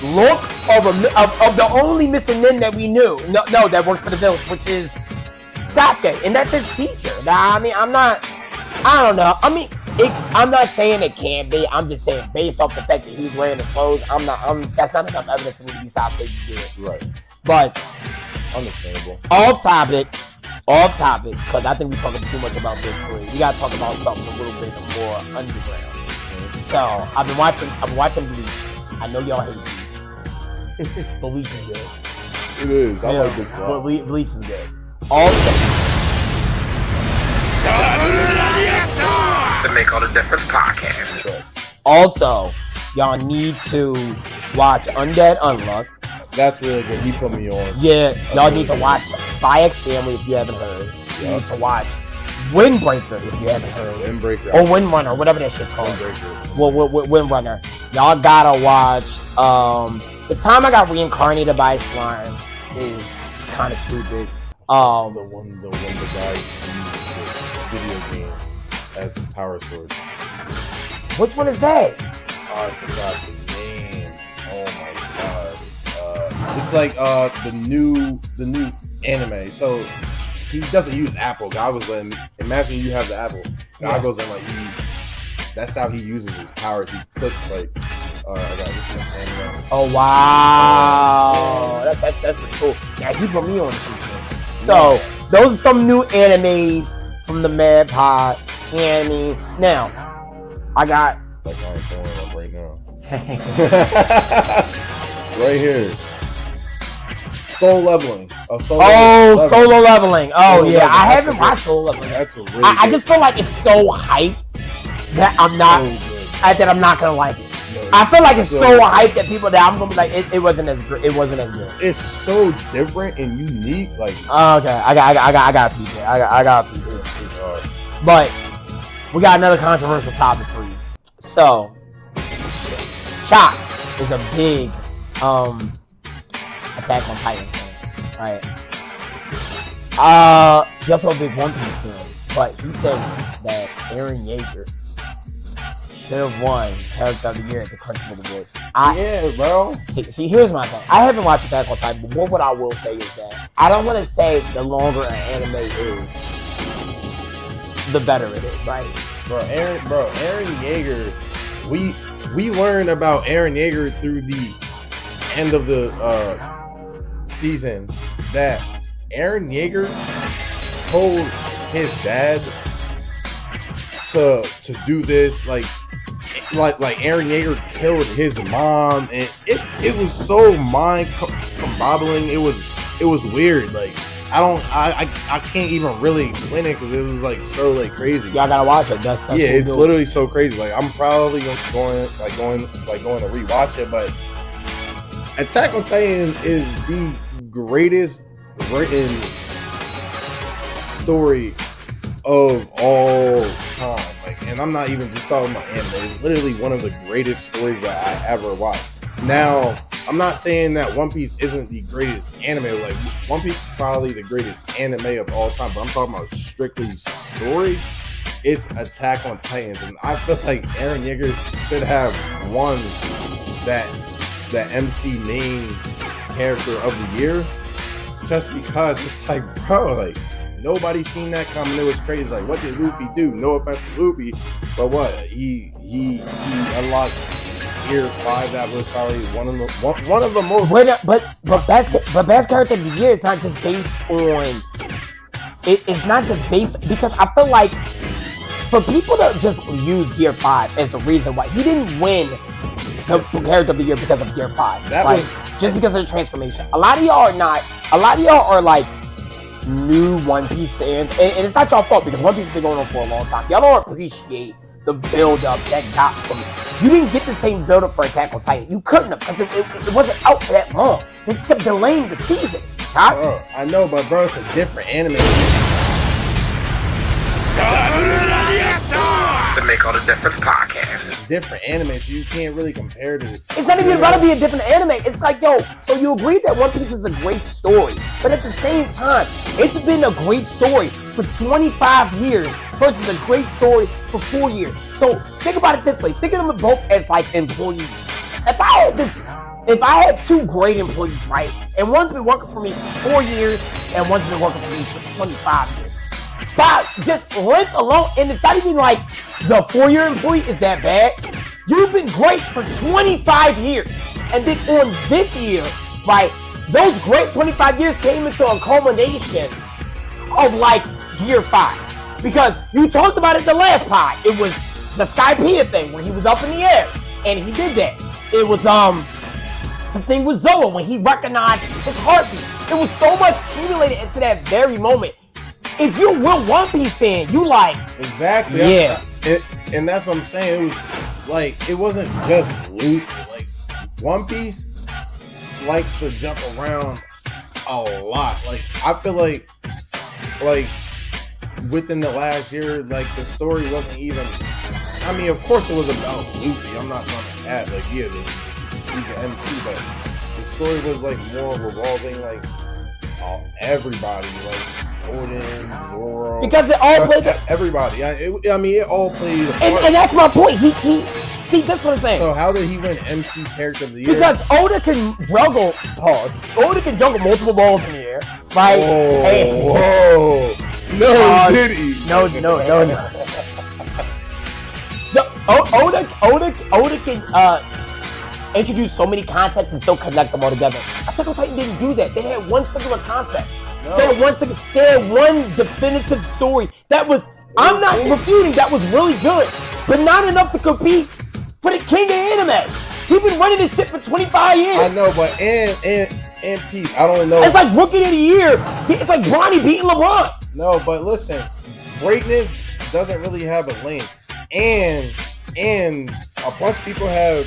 look of the only missing nin that we knew. No, that works for the village, which is Sasuke, and that's his teacher. Now, I mean, I don't know. I mean, I'm not saying it can't be. I'm just saying, based off the fact that he's wearing his clothes, that's not enough evidence for me to be Sasuke to do it. Right. But understandable. Off topic, because I think we talking too much about Big 3. We gotta talk about something a little bit more underground. Mm-hmm. So I've been watching Bleach. I know y'all hate Bleach, but Bleach is good. It is. I like this stuff. Bleach is good. Also, the Make All the Difference podcast. Also, y'all need to watch Undead Unluck. That's really good. He put me on. Yeah, y'all need to watch Spy X Family if you haven't heard. You need to watch Windbreaker if you haven't heard. Windbreaker. Or Windrunner, whatever that shit's called. Windbreaker. Well, Windrunner. Y'all gotta watch. The time I got reincarnated by a slime is kind of stupid. The one the guy used the video game as his power source. Which one is that? Oh, I forgot the name. Oh my god. It's like the new anime. So he doesn't use Apple. God was like, imagine you have the Apple. God goes and like that's how he uses his powers. He puts like I got this anime. Oh wow. That's pretty cool. Yeah, he put me on some shit. So, those are some new animes from the Mad Pod. You know what I mean? Now, I got... Like I'm throwing up right now. Right here. Solo Leveling. Solo Leveling. Oh, yeah. I haven't watched Solo Leveling. That's a really I just feel like it's so hyped that I'm not going to like it. I feel like it's so hyped that people that I'm gonna be like it wasn't as good. It's so different and unique. Like okay, I got people. I got people. It's hard. But we got another controversial topic for you. So, Shock is a big Attack on Titan fan, right? He's also a big One Piece fan, but he thinks that Eren Yeager should have won Character of the Year at the Crunchyroll Awards. Yeah, bro. See, here's my thing. I haven't watched Attack on Titan, but what I will say is that I don't want to say the longer an anime is, the better it is, right? Eren Yeager, we learned about Eren Yeager through the end of the season that Eren Yeager told his dad to do this, like Eren Yeager killed his mom, and it was so mind-boggling. It was weird. Like I can't even really explain it because it was like so like crazy. Y'all gotta watch it. That's yeah, it's literally so crazy. Like I'm probably going to rewatch it, but Attack on Titan is the greatest written story of all time. Like, and I'm not even just talking about anime. It's literally one of the greatest stories that I ever watched. Now, I'm not saying that One Piece isn't the greatest anime. Like, One Piece is probably the greatest anime of all time, but I'm talking about strictly story. It's Attack on Titans, and I feel like Eren Yeager should have won that MC main character of the year, just because it's like, bro, like nobody's seen that coming. It was crazy. Like, what did Luffy do? No offense to Luffy, but what he unlocked Gear 5. That was probably one of the most. But best character of the year is not just based on. It's not just based because I feel like for people to just use Gear 5 as the reason why he didn't win the character of the year because of Gear 5. That right? was just because of the transformation. A lot of y'all are not. A lot of y'all are like new One Piece fans, and it's not y'all fault because One Piece has been going on for a long time. Y'all don't appreciate the build-up that got from it. You didn't get the same build-up for Attack on Titan. You couldn't have because it wasn't out for that long. They just kept delaying the seasons. Bro, I know, but bro, it's a different anime. The Make All the Difference podcast. It's different anime, so you can't really compare to it. It's not even about to be a different anime. It's like, yo, so you agree that One Piece is a great story, but at the same time, it's been a great story for 25 years versus a great story for 4 years. So think about it this way. Think of them both as like employees. If I had two great employees, right, and one's been working for me for 4 years and one's been working for me for 25 years. But just length alone, and it's not even like the 4-year employee is that bad. You've been great for 25 years. And then on this year, right, those great 25 years came into a culmination of like Gear 5. Because you talked about it the last pod. It was the Skypiea thing where he was up in the air. And he did that. It was the thing with Zoro when he recognized his heartbeat. It was so much accumulated into that very moment. If you're a real One Piece fan, you like exactly. Yeah. And that's what I'm saying. It was like it wasn't just Luffy. Like One Piece likes to jump around a lot. Like I feel like within the last year, like the story wasn't even. I mean, of course it was about Luffy. I'm not trying to add like he's the MC, but the story was like more revolving like everybody like. Odin, Zoro, because it all played everybody. It all played a part. And that's my point. He see this one thing. So how did he win MC Character of the Year? Because Oda can juggle. Pause. Oda can juggle multiple balls in the air, right? Whoa! No, did he? No. Oda can introduce so many concepts and still connect them all together. Attack on Titan didn't do that. They had one singular concept. No. They had one definitive story that was. I'm not refuting. That was really good, but not enough to compete for the king of anime. We've been running this shit for 25 years. I know, but and Pete, I don't know. It's like Rookie of the Year. It's like Bronny beating LeBron. No, but listen, greatness doesn't really have a lane, and a bunch of people have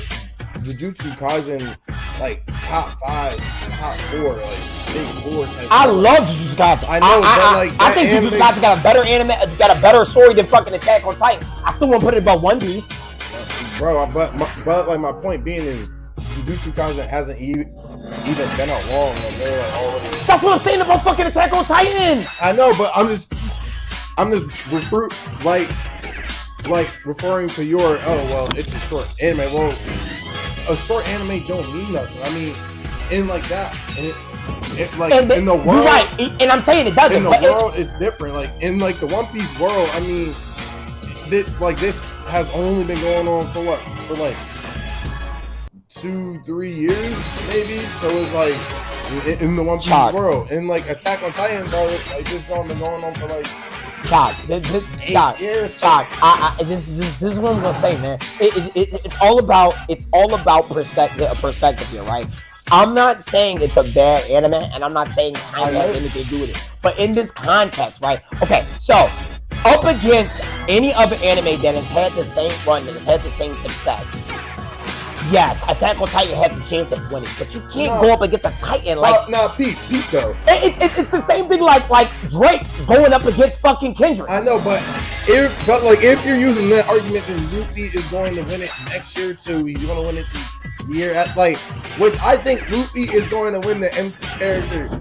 Jujutsu Kaisen like top 5, top 4, like big 4 type. I love Jujutsu Kaisen. I know, I think Jujutsu Kaisen got a better anime, got a better story than fucking Attack on Titan. I still want to put it above One Piece, bro. But like my point being is, Jujutsu Kaisen hasn't even been out long, and they're like already. That's what I'm saying about fucking Attack on Titan. I know, but I'm just referring to your it's a short anime. Well, a short anime don't mean nothing. I mean, in like that, in the world, you're right, and I'm saying it doesn't. In the world, it's different. Like in like the One Piece world, I mean, this has only been going on for like 2-3 years, maybe. So it's like in the One Piece world, and like Attack on Titan, bro, like this has been going on for like Chop, this is what I'm gonna say, man. It's all about perspective here, right? I'm not saying it's a bad anime, and I'm not saying time has anything to do with it. But in this context, right? Okay, so up against any other anime that has had the same run, that has had the same success, yes, Attack on Titan has a chance of winning, but you can't go up against a Titan like. Pete though. It's the same thing like Drake going up against fucking Kendrick. I know, but if you're using that argument, then Luffy is going to win it next year too. He's going to win it the year at which I think Luffy is going to win the MC character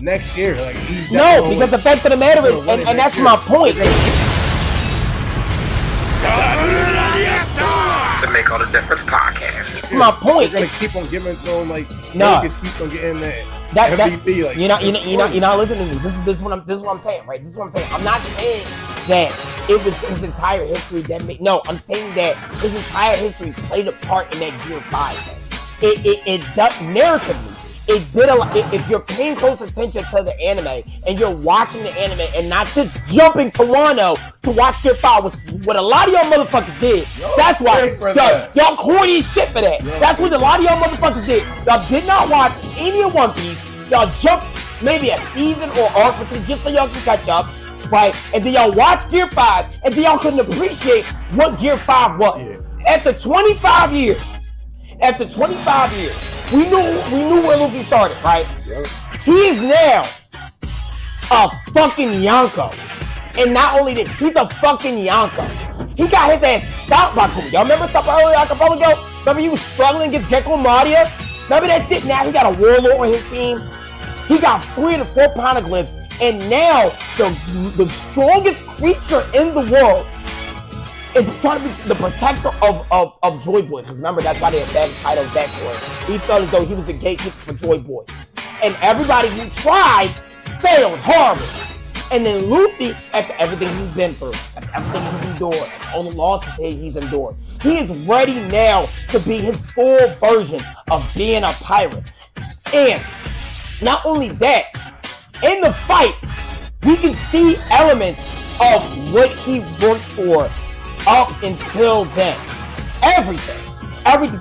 next year. Like he's because the fact of the matter is, and that's my point. The Make All the Difference podcast. That's my point. They're gonna keep on giving to him Vegas keeps on getting that MVP. You're not listening to me. This is what I'm saying, right? This is what I'm saying. I'm not saying that it was his entire history that made. No, I'm saying that his entire history played a part in that Gear 5. It narratively. It did a lot. If you're paying close attention to the anime and you're watching the anime and not just jumping to Wano to watch Gear 5, which is what a lot of y'all motherfuckers did. That's why y'all corny as shit for that. That's what a lot of y'all motherfuckers did. Y'all did not watch any of One Piece. Y'all jumped maybe a season or arc or two just so y'all can catch up, right? And then y'all watched Gear 5 and then y'all couldn't appreciate what Gear 5 was. Yeah. After 25 years, we knew where Luffy started, right? Yep. He is now a fucking Yonko. And not only that, he's a fucking Yonko. He got his ass stopped by Kuma. Y'all remember something earlier Archipelago? Remember he was struggling against Gecko Maria? Remember that shit? Now he got a warlord on his team. He got 3 of the 4 poneglyphs. And now the strongest creature in the world is trying to be the protector of Joy Boy. Because remember, that's why they established Kaido's backstory. He felt as though he was the gatekeeper for Joy Boy. And everybody who tried failed horribly. And then Luffy, after everything he's been through, after everything he's endured, after all the losses he's endured, he is ready now to be his full version of being a pirate. And not only that, in the fight, we can see elements of what he worked for up until then. Everything.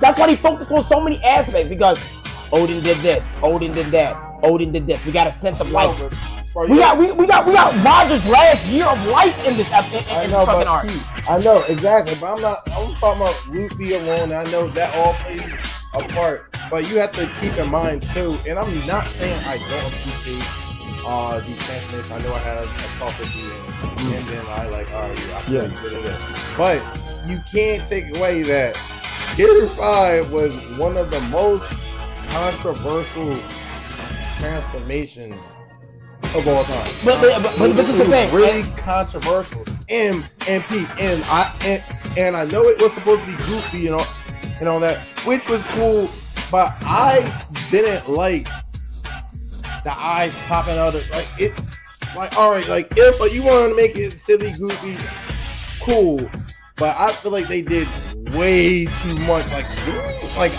That's why he focused on so many aspects, because Odin did this, Odin did that, Odin did this. We got a sense of life. We got Roger's last year of life in this fucking arc. I know, exactly, but I'm talking about Luffy alone. I know that all plays a part, but you have to keep in mind too, and I'm not saying I don't appreciate the transformation. I know I had a talk with you and then I feel you did it. But you can't take away that Gear 5 was one of the most controversial transformations of all time. But this is the thing. Really controversial. And Pete, and I know it was supposed to be goofy, and all that, which was cool, but I didn't like the eyes popping out of if you wanted to make it silly, goofy, cool, but I feel like they did way too much, I feel like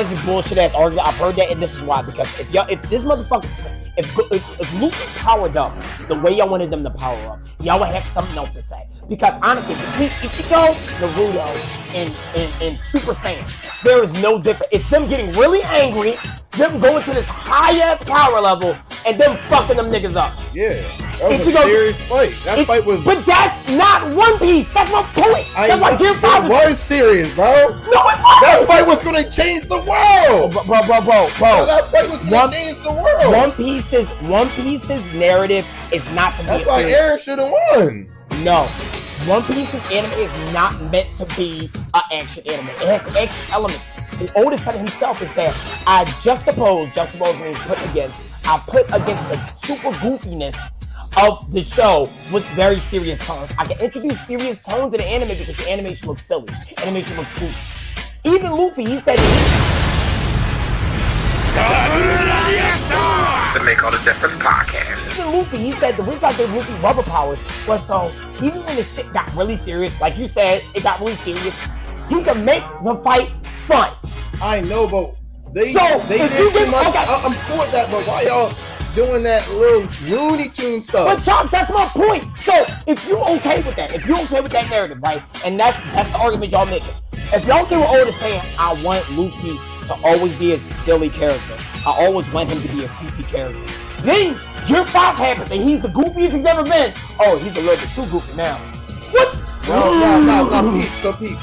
this bullshit ass argument. I've heard that, and this is why, because if this motherfucker, if Luffy powered up the way y'all wanted them to power up, y'all would have something else to say. Because honestly, between Ichigo, Naruto, and Super Saiyan, there is no difference. It's them getting really angry, them going to this high-ass power level, and them fucking them niggas up. Yeah, that was a serious fight. That fight was... But that's not One Piece. That's my point. That's why Gear 5 was serious, bro. No, it wasn't. That fight was going to change the world. Bro. That fight was going to change the world. One Piece's narrative is not to be That's why Eric should have won. No. One Piece's anime is not meant to be an action anime. It has action elements. Oda said himself is that I juxtapose means put against the super goofiness of the show with very serious tones. I can introduce serious tones in the anime because the animation looks silly. Animation looks goofy. Even Luffy, he said The Make All the Difference podcast. Even Luffy, he said the reason I gave Luffy rubber powers was so even when the shit got really serious, like you said, it got really serious, he could make the fight fun. I know, but they did too much. Okay. I'm for that, but why y'all doing that little Looney Tune stuff. But Chop, that's my point. So if you're okay with that, if you're okay with that narrative, right, and that's the argument y'all making. If y'all okay with Oda saying, I want Luffy to always be a silly character, I always want him to be a goofy character. Then Gear 5 happens and he's the goofiest he's ever been. Oh, he's a little bit too goofy now. What? No, Pete.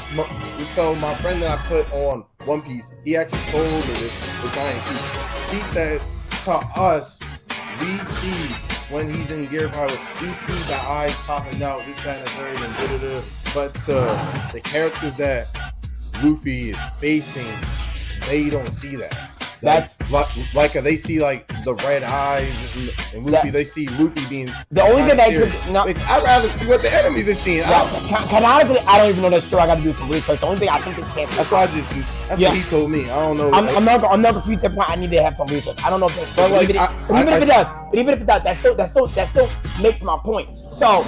So my friend that I put on One Piece, he actually told me this with Giant Peak. He said to us, we see when he's in Gear 5, we see the eyes popping out, this, that, and the third, and da-da-da. But the characters that Luffy is facing, they don't see that. That's like they see like the red eyes and Luffy. They see Luffy being the only thing that could. No, I'd rather see what the enemies are seeing. Canonically, I don't even know that's true. I got to do some research. The only thing I think they can't. That's why That's what he told me. I don't know. I'm not confused at that point. I need to have some research. I don't know if that's true. But even if it does, that still makes my point. So.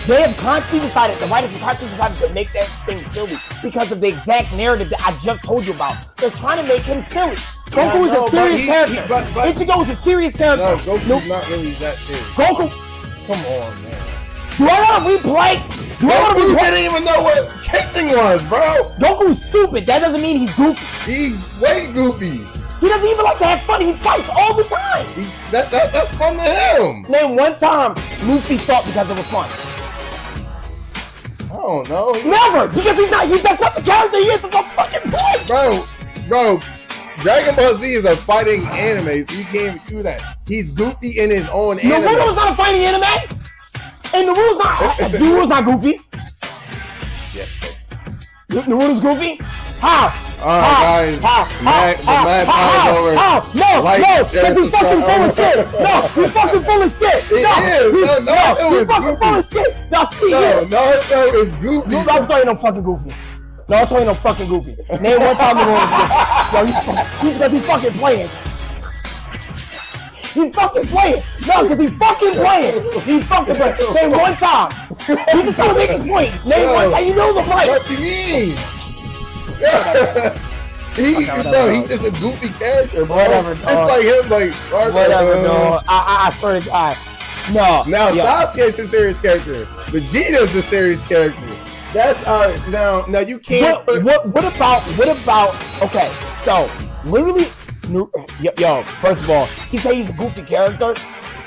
They have consciously decided, the writers have consciously decided to make that thing silly because of the exact narrative that I just told you about. They're trying to make him silly. Goku is a serious character. Ichigo is a serious character. No, Goku's not really that serious. Goku, come on, man. Do I want to replay? Goku didn't even know what kissing was, bro. Goku's stupid. That doesn't mean he's goofy. He's way goofy. He doesn't even like to have fun. He fights all the time. That's fun to him. Name one time Luffy fought because it was fun. I don't know. Never! Because that's not the character he is, that's the fucking point! Bro, Dragon Ball Z is a fighting anime, so you can't even do that. He's goofy in his own anime. Naruto's not a fighting anime! And Naruto's not goofy! Yes, bro. Naruto's goofy? How? Alright, guys. How? No, because he's fucking full of shit! No, he's fucking full of shit! He's fucking full of shit! Now see here! Naruto is goofy. No, I'm sorry, no fucking goofy. Naruto ain't no fucking goofy. Name one time Naruto's goofy. Yo, he's because he's fucking playing. He's fucking playing. No, because he's fucking playing. He's fucking playing. Name one time. He's just trying to make his point. Name one time. You know the play. What you mean? He's just a goofy character, bro. Whatever, it's like him, like whatever, no. I swear to God, no. Now Sasuke's a serious character. Vegeta's a serious character. That's alright. Now you can't. What about? Okay, so literally, yo. First of all, he said he's a goofy character.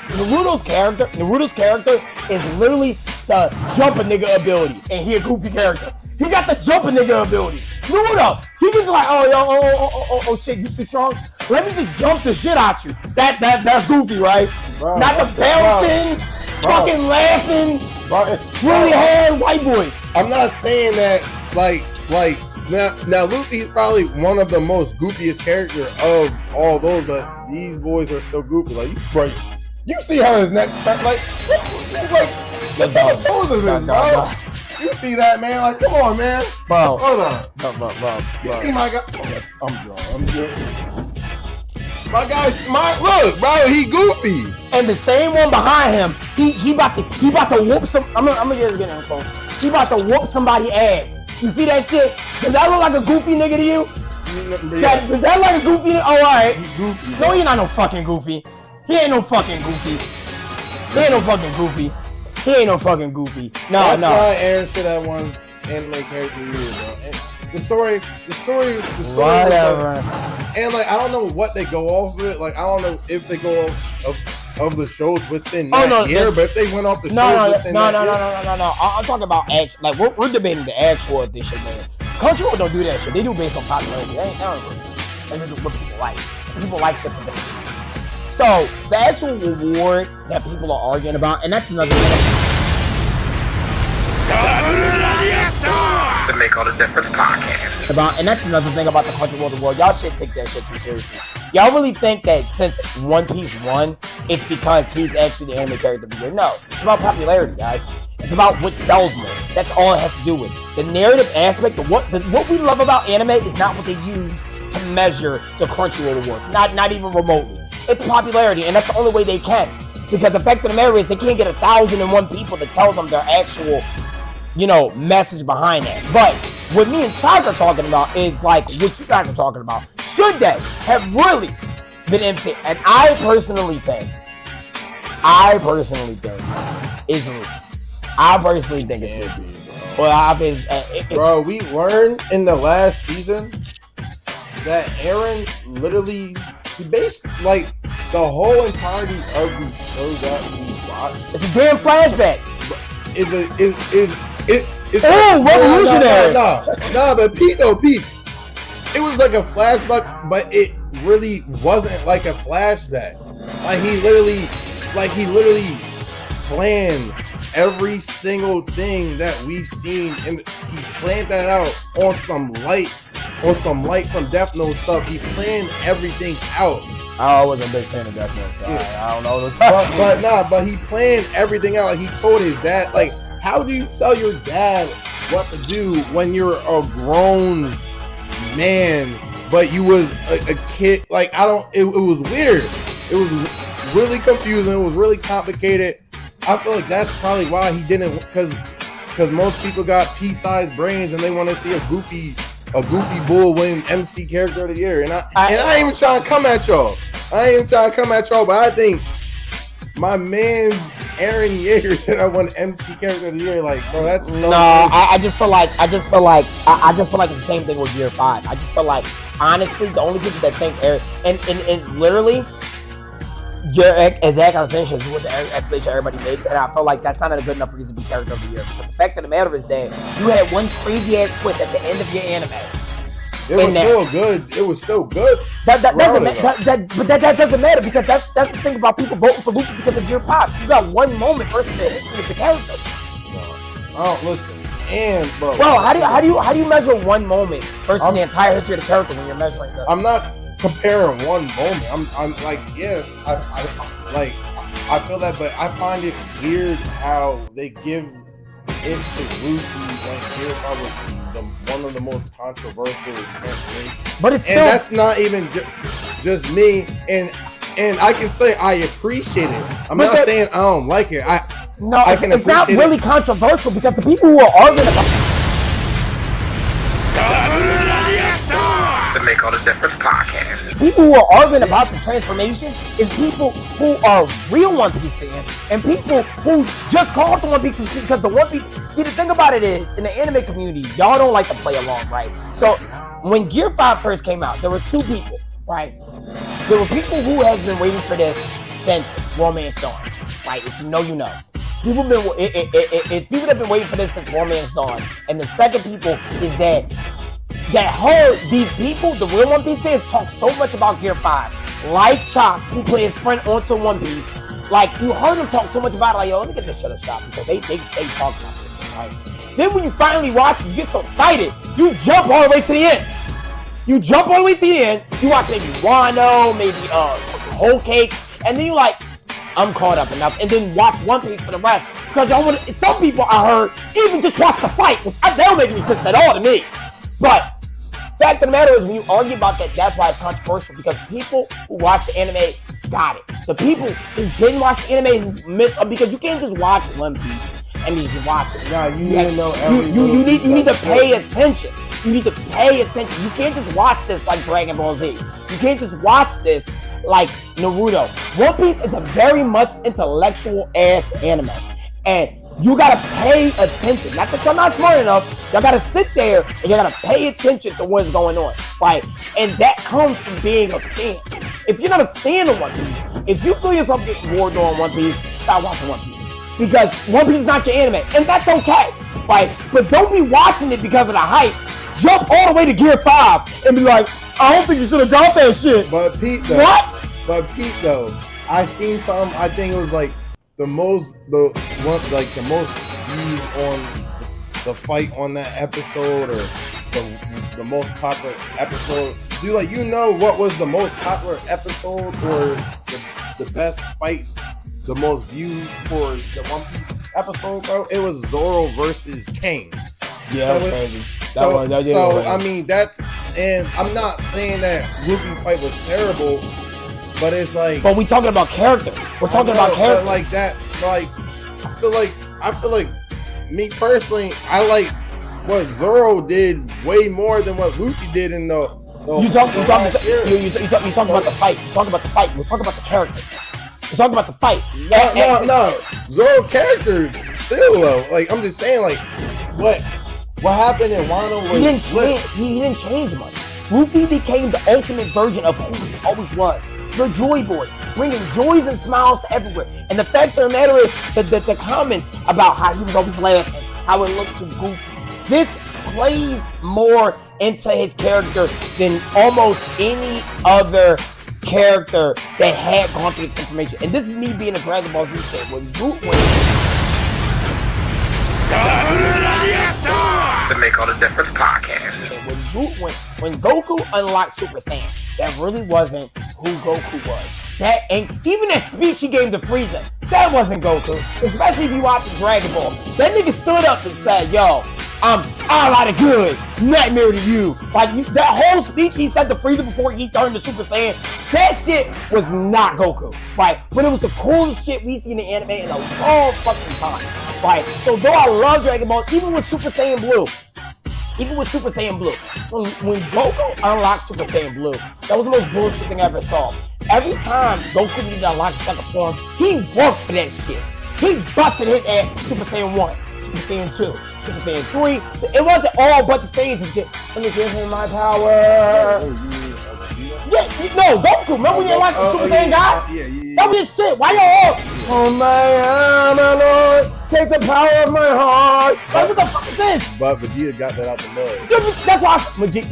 Naruto's character is literally the jump a nigga ability, and he a goofy character. He got the jump a nigga ability. Naruto, he just like, oh shit, you too strong? Let me just jump the shit out you. That's goofy, right? Bro, not the bouncing, fucking laughing, bro, it's really hard white boy. I'm not saying that like now Luffy's probably one of the most goofiest characters of all those, but these boys are so goofy. Like you see how his neck like what type of pose is this, bro? You see that, man? Like, come on, man. Bro. Hold on. Bro. You see my guy? Oh, I'm drunk. My guy's smart. Look, bro, he goofy. And the same one behind him, he about to whoop some. I'm gonna just get in phone. He about to whoop somebody's ass. You see that shit? Does that look like a goofy nigga to you? Yeah. Does that look like a goofy? Oh, all right. He's goofy. No, he's not no fucking goofy. He ain't no fucking goofy. No. That's why Aaron should have one anime character of the year, bro. And the story. Whatever. And like, I don't know what they go off of it. Like, I don't know if they go off of the shows within that year, but if they went off the shows within that year. No. I'm talking about actual. Like, we're debating the actual edition, man. Crunchyroll don't do that shit. They do based on popularity. They ain't that's just what people like. People like shit from different. So, the actual reward that people are arguing about, and that's another thing. The Make All the Difference podcast. And that's another thing about the Crunchyroll reward. Y'all should take that shit too seriously. Y'all really think that since One Piece won, it's because he's actually the anime character of the year. No, it's about popularity, guys. It's about what sells more. That's all it has to do with. The narrative aspect of what we love about anime is not what they use to measure the Crunchyroll awards. Not even remotely. It's popularity, and that's the only way they can. Because the fact of the matter is they can't get 1,001 people to tell them their actual, message behind that. But what me and Chaka are talking about is like what you guys are talking about. Should they have really than MC. And I personally think it's Luffy. I personally think it's Luffy. Well, bro, we learned in the last season that Eren literally, he based like the whole entirety of the show that we watched. It's a damn flashback. It's revolutionary. Nah, but Pete. It was like a flashback, but it really wasn't like a flashback. Like he literally planned every single thing that we've seen, and he planned that out on some light from Death Note stuff. He planned everything out. I wasn't a big fan of Death Note, so I don't know what but he planned everything out. Like he told his dad, like, how do you tell your dad what to do when you're a grown man, but you was a kid? Like, it was weird. It was really confusing. It was really complicated. I feel like that's probably why he didn't, because most people got pea-sized brains and they want to see a goofy bull win MC Character of the Year. And I ain't even trying to come at y'all. But I think my man's Eren Yeager said I won MC Character of the Year. Like, bro, that's so. No, I just feel like it's the same thing with Gear 5. I just feel like, honestly, the only people that think Eren and literally, your exact explanation is what the explanation everybody makes, and I feel like that's not good enough for you to be Character of the Year. Because the fact of the matter is that you had one crazy ass twist at the end of your anime. It was still good. That doesn't matter, because that's the thing about people voting for Luffy because of Gear 5. You got one moment versus the history of the character. Oh, listen, and bro, how do you measure one moment versus the entire history of the character when you're measuring that? I'm not comparing one moment. I'm like, yes, I feel that, but I find it weird how they give it to Luffy when Gear 5 was one of the most controversial transformations. But it's still, and that's not even just me. And I can say I appreciate it. I'm not saying I don't like it. It's not really controversial, because the people who are arguing about The Make All the Difference podcast. People who are arguing about the transformation is people who are real One Piece fans and people who just call it the One Piece because the One Piece. See, the thing about it is, in the anime community, y'all don't like to play along, right? So when Gear 5 first came out, there were two people, right? There were people who has been waiting for this since Romance Dawn, right? If you know, you know. It's people that have been waiting for this since Romance Dawn. And the second people is that heard these people, the real One Piece fans, talk so much about Gear 5. Life Chop, who put his friend onto One Piece, like, you heard them talk so much about it, like, yo, let me get this shit a shot, because they stay talking about this shit, right? Then when you finally watch it, you get so excited, you jump all the way to the end. You watch maybe Wano, maybe Whole Cake, and then you like, I'm caught up enough, and then watch One Piece for the rest. Because some people I heard even just watch the fight, which that don't make any sense at all to me. But fact of the matter is, when you argue about that, that's why it's controversial, because people who watch the anime got it. The people who didn't watch the anime who missed, because you can't just watch One Piece and just watch it. Nah, you need to know you need to pay attention. You need to pay attention. You can't just watch this like Dragon Ball Z. You can't just watch this like Naruto. One Piece is a very much intellectual ass anime, and you gotta pay attention. Not that you're not smart enough. Y'all gotta sit there and you gotta pay attention to what's going on, right? And that comes from being a fan. If you're not a fan of One Piece, if you feel yourself getting bored on One Piece, stop watching One Piece. Because One Piece is not your anime, and that's okay, right? But don't be watching it because of the hype. Jump all the way to Gear 5 and be like, I don't think you should have got that shit. But Pete, though. What? But Pete, though, I seen something. I think it was like the most views on the fight on that episode, or the most popular episode. Dude, you know what was the most popular episode, or the best fight, the most viewed for the One Piece episode, bro? It was Zoro versus Kane. Yeah, that was crazy. I mean, and I'm not saying that Luffy fight was terrible, but it's like. But we talking about character. We're talking about character. But like that, like I feel like me personally, I like what Zoro did way more than what Luffy did in the You talking about the fight. You talking about the fight. We're talking about the character. We're talking about the fight. No. Zoro character still though. Like I'm just saying, like what happened in Wano was he didn't change much. Luffy became the ultimate version of who he always was. The joy boy, bringing joys and smiles to everywhere. And the fact of the matter is that the comments about how he was always laughing, how it looked too goofy. This plays more into his character than almost any other character that had gone through this information. And this is me being a Dragon Ball Z fan. The Make All the Difference podcast. When Goku unlocked Super Saiyan, that really wasn't who Goku was. Even that speech he gave to Frieza, that wasn't Goku. Especially if you watch Dragon Ball. That nigga stood up and said, yo, I'm all out of good. Nightmare to you. Like, that whole speech he said to Frieza before he turned to Super Saiyan, that shit was not Goku. Right? But it was the coolest shit we seen in anime in a long fucking time. Right? So though I love Dragon Ball, even with Super Saiyan Blue, when Goku unlocked Super Saiyan Blue, that was the most bullshit thing I ever saw. Every time Goku needed to unlock his second form, he worked for that shit. He busted his ass. Super Saiyan 1, Super Saiyan 2, Super Saiyan 3. So it wasn't all but the stages. Let me give him my power. No, Goku. Remember when you unlocked the Super Saiyan guy? That was his shit. Why y'all oh my Lord, take the power of my heart. Like, what the fuck is this? But Vegeta got that out the mud.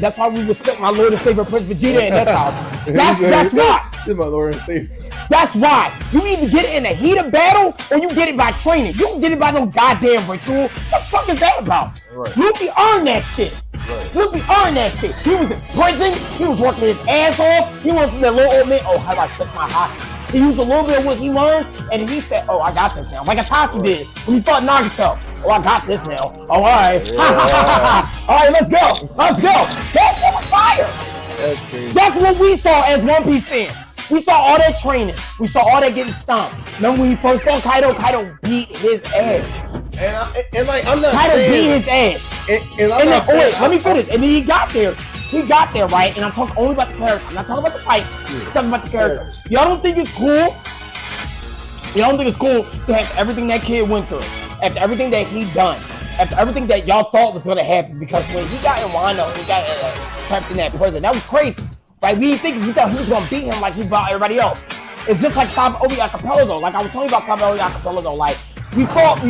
That's why we respect my Lord and Savior Prince Vegeta in this house. That's why. This is my Lord and Savior. That's why. You either get it in the heat of battle or you get it by training. You don't get it by no goddamn ritual. What the fuck is that about? Right. Luffy earned that shit. Right. Luffy earned that shit. He was in prison. He was working his ass off. He went from that little old man. Oh, how do I shake my hot? He used a little bit of what he learned, and he said, oh, I got this now. Like Itachi did when he fought Nagato. Oh, I got this now. Oh, all right. Yeah. All right, let's go. That was fire. That's crazy. That's what we saw as One Piece fans. We saw all that training. We saw all that getting stomped. Remember when we first saw Kaido? Kaido beat his ass. And like, I'm not Kaido saying... beat his ass. And I'm not saying... Let me finish. And then he got there. Right? And I'm talking only about the character. I'm not talking about the fight. I'm talking about the character. Y'all don't think it's cool? Y'all don't think it's cool to have everything that kid went through? After everything that he done? After everything that y'all thought was going to happen? Because when he got in Wano, he got trapped in that prison. That was crazy. Right? We thought he was going to beat him like he bought everybody else. It's just like Sabaody Archipelago. Like I was telling you about Sabaody Archipelago. Like, we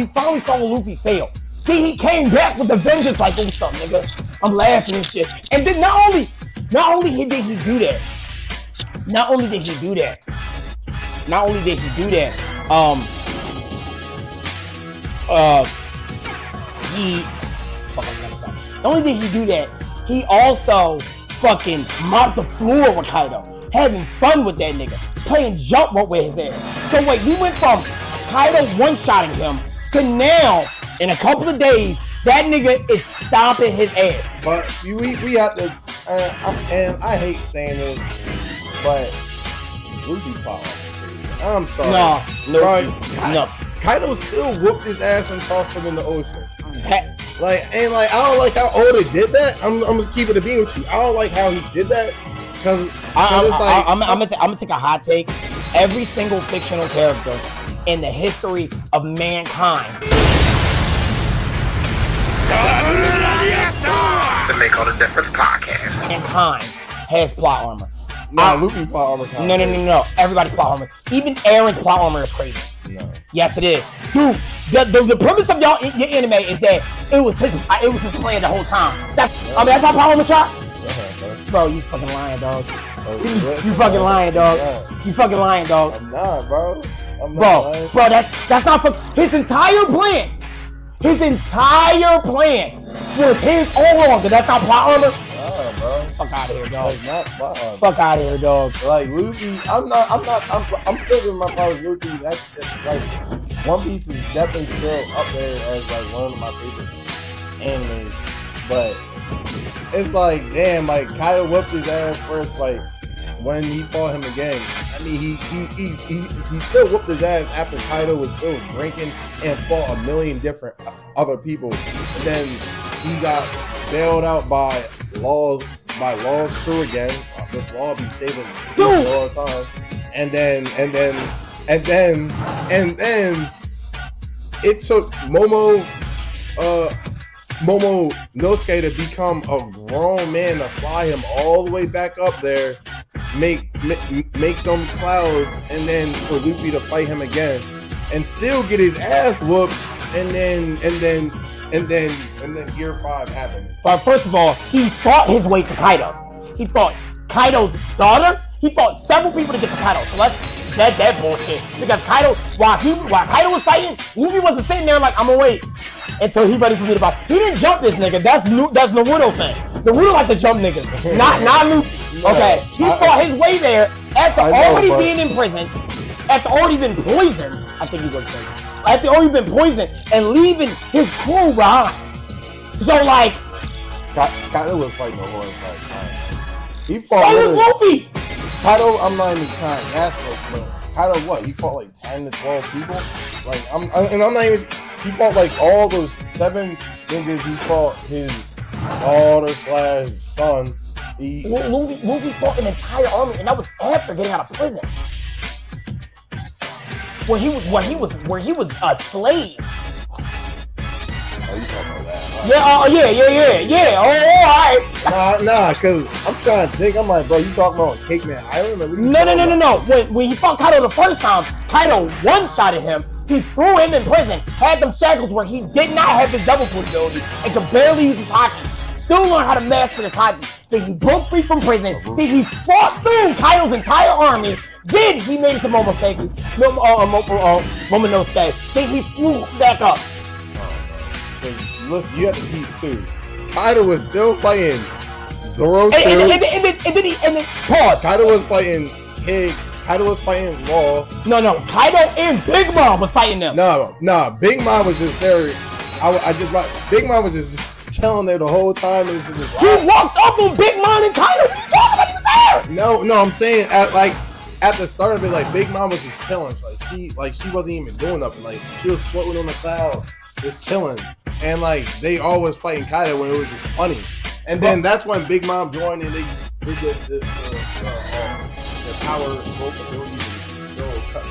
finally saw Luffy fail. Then he came back with the vengeance, like, oh, something, nigga. I'm laughing and shit. And then not only did he do that, not only did he do that, not only did he do that, he also fucking mopped the floor with Kaido, having fun with that nigga, playing jump rope with his ass. So wait, we went from Kaido one-shotting him to now, in a couple of days, that nigga is stomping his ass. But we have to, and I hate saying this, but Luffy power. I'm sorry. No. Kaido still whooped his ass and tossed him in the ocean. I don't like how Oda did that. I'm gonna keep it a being with you. I don't like how he did that because I'm gonna take a hot take. Every single fictional character in the history of mankind. The Make All the Difference podcast. Mankind has plot armor. Luffy plot armor. No. Everybody's plot armor. Even Aaron's plot armor is crazy. No. Yes, it is. Dude, the premise of your anime is that it was his plan the whole time. That's how plot armor chop. Bro, you fucking lying, dog. You fucking lying, dog. You fucking lying, dog. I'm not, bro. I'm not lying. Bro, that's not his entire plan. His entire plan was his all along. That's not plot armor. Nah, bro. Fuck out of here, dog. That's not plot armor. Fuck out of here, dog. Like Luffy, I'm still giving my flowers to Luffy. That's like One Piece is definitely still up there as like one of my favorite animes. But it's like, damn, like Kaido whipped his ass first, like when he fought him again. I mean, he still whooped his ass after Kaido was still drinking and fought a million different other people. And then he got bailed out by by Law's crew again. With Law be saving Dude. all the time. And then it took Momonosuke to become a grown man to fly him all the way back up there, make them clouds, and then for Luffy to fight him again and still get his ass whooped, and then Gear 5 happens. But first of all, he fought his way to Kaido. He fought Kaido's daughter. He fought several people to get to Kaido. So let's that bullshit. Because Kaido, while Kaido was fighting, Luffy wasn't sitting there like, I'm gonna wait until he ready for me to fight. He didn't jump this nigga. That's Naruto thing. Naruto like to jump niggas, not Luffy. Okay, he fought his way there after being in prison, after already been poisoned. I think he was poisoned. After already been poisoned and leaving his crew behind. So like, Kaido was fighting a whole entire time. He fought. So was Luffy. Kaido, I'm not even trying to ask for it. Kaido, what? He fought like 10 to 12 people. Like I'm not even. He fought like all those 7 ninjas. He fought his daughter/son. Luffy fought an entire army, and that was after getting out of prison. Where he was a slave. Oh, you talking about that? Yeah. Oh, all right. Nah, cause I'm trying to think. I'm like, bro, you talking about Cake Man Island? No. When he fought Kaido the first time, Kaido one-shotted him. He threw him in prison, had them shackles where he did not have his double foot ability and could barely use his haki. Still learned how to master his haki. Then he broke free from prison. Then he fought through Kaido's entire army. Then he made it to Momonosuke. Then he flew back up. Listen, you have to keep too. Kaido was still fighting Zoro too. And then pause. Kaido was fighting Kid. Kaido was fighting Law. No. Kaido and Big Mom was fighting them. No. Big Mom was just there. Big Mom was just chilling there the whole time. And just he walked up on Big Mom and Kaido. What are you talking about? He was there. No. I'm saying at the start of it, like Big Mom was just chilling. She wasn't even doing nothing. Like she was floating on the cloud, just chilling. And like they always fighting Kaido when it was just funny. And then that's when Big Mom joined and they did the power both abilities cut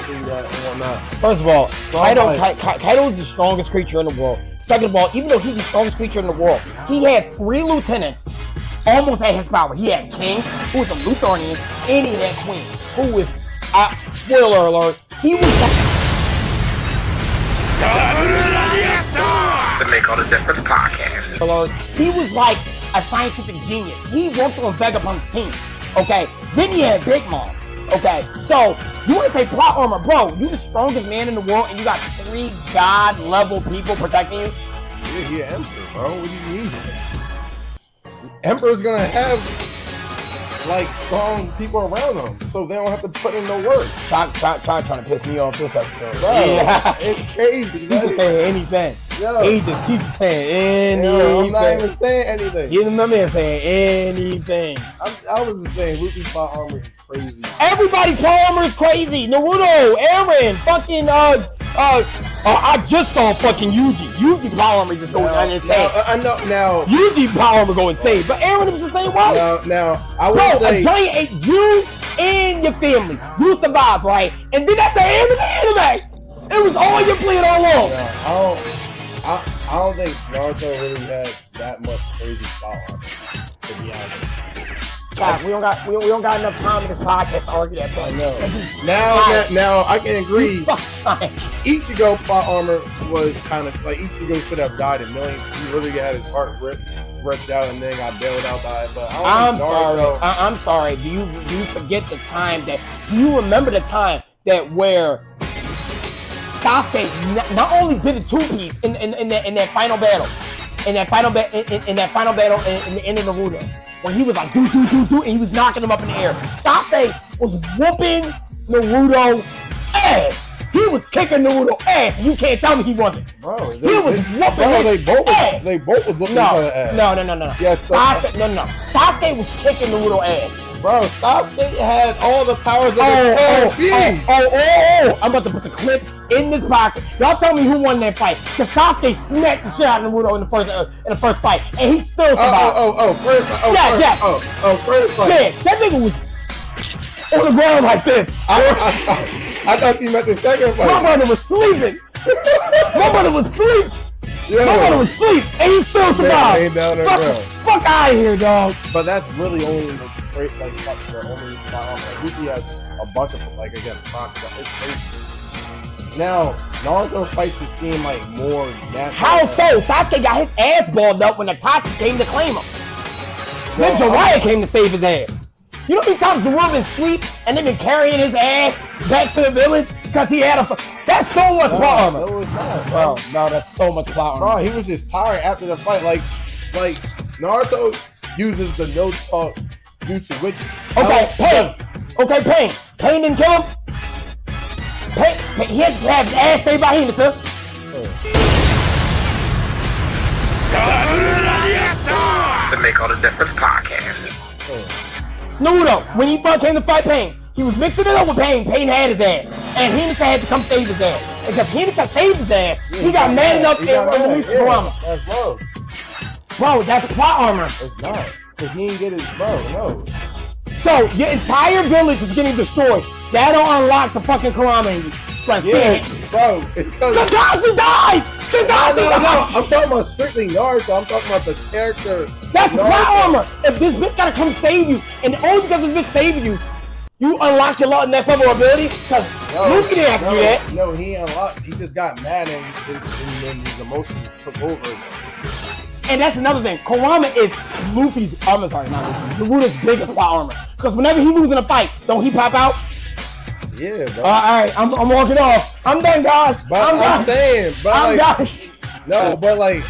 through that and whatnot. First of all, So Kaido is the strongest creature in the world. Second of all, even though he's the strongest creature in the world, he had 3 lieutenants almost at his power. He had King, who was a Luthornian, and he had Queen, who was, spoiler alert, he was The Make All the Difference podcast. He was like a scientific genius. He worked on Vegapunk's team. Okay, then you had Big Mom. Okay, so you want to say plot armor, bro? You the strongest man in the world, and you got 3 god level people protecting you. Yeah, he an emperor, bro. What do you mean? Emperor's gonna have like strong people around them, so they don't have to put in no work. Trying to piss me off this episode. Bro, Yeah. it's crazy. He just saying anything. Yo. He just saying anything. Yo, I'm not even saying anything. He's my man saying anything. I was just saying, Luffy's plot armor is crazy. Everybody's plot armor is crazy. Naruto, Eren, fucking I just saw fucking Yuji. Yuji plot armor just going insane. I know now. Yuji plot armor go insane, but Eren was the same way. Now I would Bro, say a giant ate you and your family. You survived, right? And then at the end of the anime, it was all your plan all along. I don't think Naruto really had that much crazy plot armor, to be honest. Chad, we don't got enough time in this podcast to argue that point. Now I can agree. Fine. Ichigo plot armor was kind of like Ichigo should have died a million. He really had his heart ripped out and then got bailed out by it. But I'm sorry. Do you forget the time that? Do you remember the time that where Sasuke not only did a 2-piece in that final battle, in the end of Naruto, when he was like do, and he was knocking him up in the air. Sasuke was whooping Naruto ass. He was kicking Naruto ass. You can't tell me he wasn't. Bro, He was whooping his ass. They both was whooping each other ass. No. Yes, Sasuke was kicking Naruto ass. Bro, Sasuke had all the powers of the 12 beasts. I'm about to put the clip in this pocket. Y'all tell me who won that fight. Because Sasuke smacked the shit out of Naruto in the first fight, and he still survived. First fight. Man, that nigga was on the ground like this. I thought you meant the second fight. My brother was sleeping. My brother was asleep. Yo. My brother was asleep, and he still survived. Fuck out of here, dog. But that's really only the only Luffy has a bunch of them, like against Crocodile. It's crazy. Now Naruto fights just seem like more natural. How so? Sasuke got his ass balled up when Itachi came to claim him. Then Jiraiya came to save his ass. You know how many times the world been asleep and they've been carrying his ass back to the village because he had a. That's so much plot armor. No, it's not. Bro, no, that's so much plot armor. Bro, he was just tired after the fight. Like Naruto uses the no talk jutsu, which Pain. Pain didn't kill him. Pain, he had to have his ass stay by Hinata. The Make All the Difference podcast. Naruto, when he came to fight Pain, he was mixing it up with Pain. Pain had his ass. And Hinata had to come save his ass. And because Hinata saved his ass, he got mad enough and released Kurama. That's love. Bro, that's plot armor. It's not. Because he didn't get his no. So, your entire village is getting destroyed. That don't unlock the fucking Kurama in you. Bro, it's because Kakashi died! No, I'm talking about strictly Naruto. I'm talking about the character. That's plot armor. If this bitch gotta come save you, and only because this bitch saved you, you unlock your next level ability? Because Luffy didn't have to do that. No, he unlocked. He just got mad and then his emotions took over. And that's another thing. Kurama is Luffy's, not Luffy, Naruto's biggest plot armor. Because whenever he moves in a fight, don't he pop out? Yeah, bro. Alright, I'm walking off. I'm done, guys. But I'm saying, but I'm done. No, but like,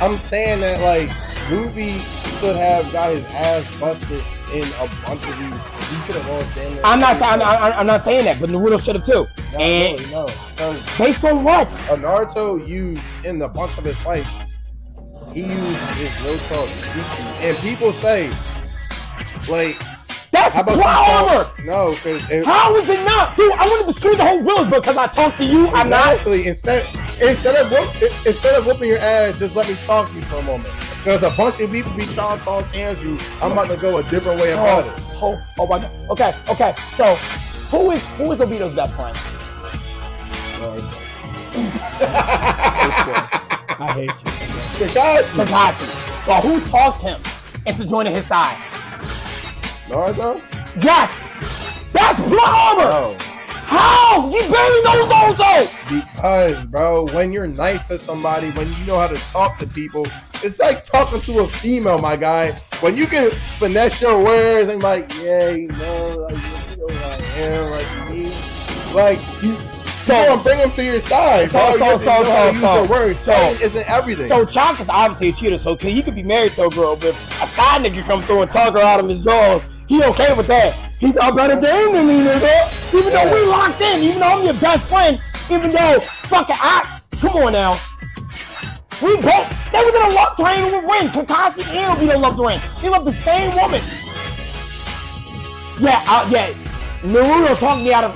I'm saying that like, Luffy should have got his ass busted in a bunch of these. He should have lost damn near. I'm not saying that, but Naruto should have too. No. Based on what? Naruto used in a bunch of his fights. He used his no-talk jutsu, and people say, like, that's plot armor. No, because how is it not, dude? I want to destroy the whole village because I talked to you. Exactly. I'm not. Instead of whooping your ass, just let me talk to you for a moment. Because a bunch of people be trying to toss hands you. I'm about to go a different way about it. Oh my God. Okay. So, who is Obito's best friend? I hate you. Kakashi. Well, who talked him into joining his side? Naruto? Yes! That's plot armor! No. How? You barely know Naruto! Because, bro, when you're nice to somebody, when you know how to talk to people, it's like talking to a female, my guy. When you can finesse your words and like, yeah, you know who I am, like me. Like, you bring them to your side. Use your words. Isn't everything. So Chaka's obviously a cheater, so he could be married to a girl, but a side nigga come through and talk her out of his drawers. He okay with that. He got better game than me, nigga. Even though we locked in, even though I'm your best friend, even though come on now. We both, they was in a love triangle with Rin. Kakashi and Obito loved Rin. They love the same woman. Yeah. Naruto talked me out of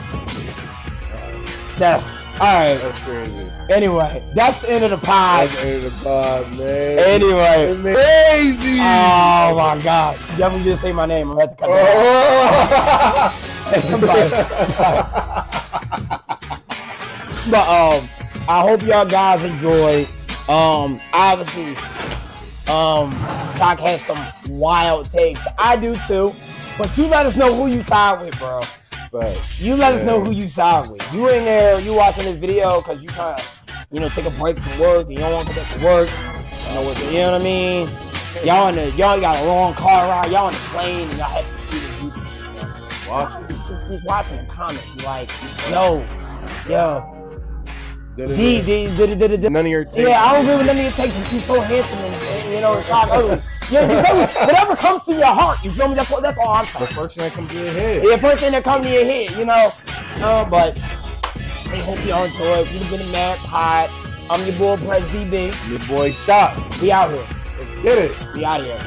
that. Alright. That's crazy. Anyway, that's the end of the pod. That's the end of the pod, man. Anyway. It's crazy. Oh my God. You definitely didn't say my name. I'm going to have to cut that. But I hope y'all guys enjoy. Obviously, Chalk has some wild takes. I do too. But you let us know who you side with, bro. You let us know who you side with. You in there, you watching this video because you trying to, take a break from work and you don't want to go back to work. You know what I mean? Y'all got a long car ride, y'all on the plane, and y'all have to see the YouTube. Watching. Just watching and comment. Like, yo. None of your takes. Yeah, I don't agree with none of your takes, but you so handsome and Chalk ugly. Whatever comes to your heart, you feel me? That's all I'm talking. The first thing that comes to your head. Yeah, first thing that comes to your head, but I hope y'all enjoy. We've been a Mad Pod. I'm your boy, Prez DB. Your boy, Chop. We out here. Let's get it. We out here.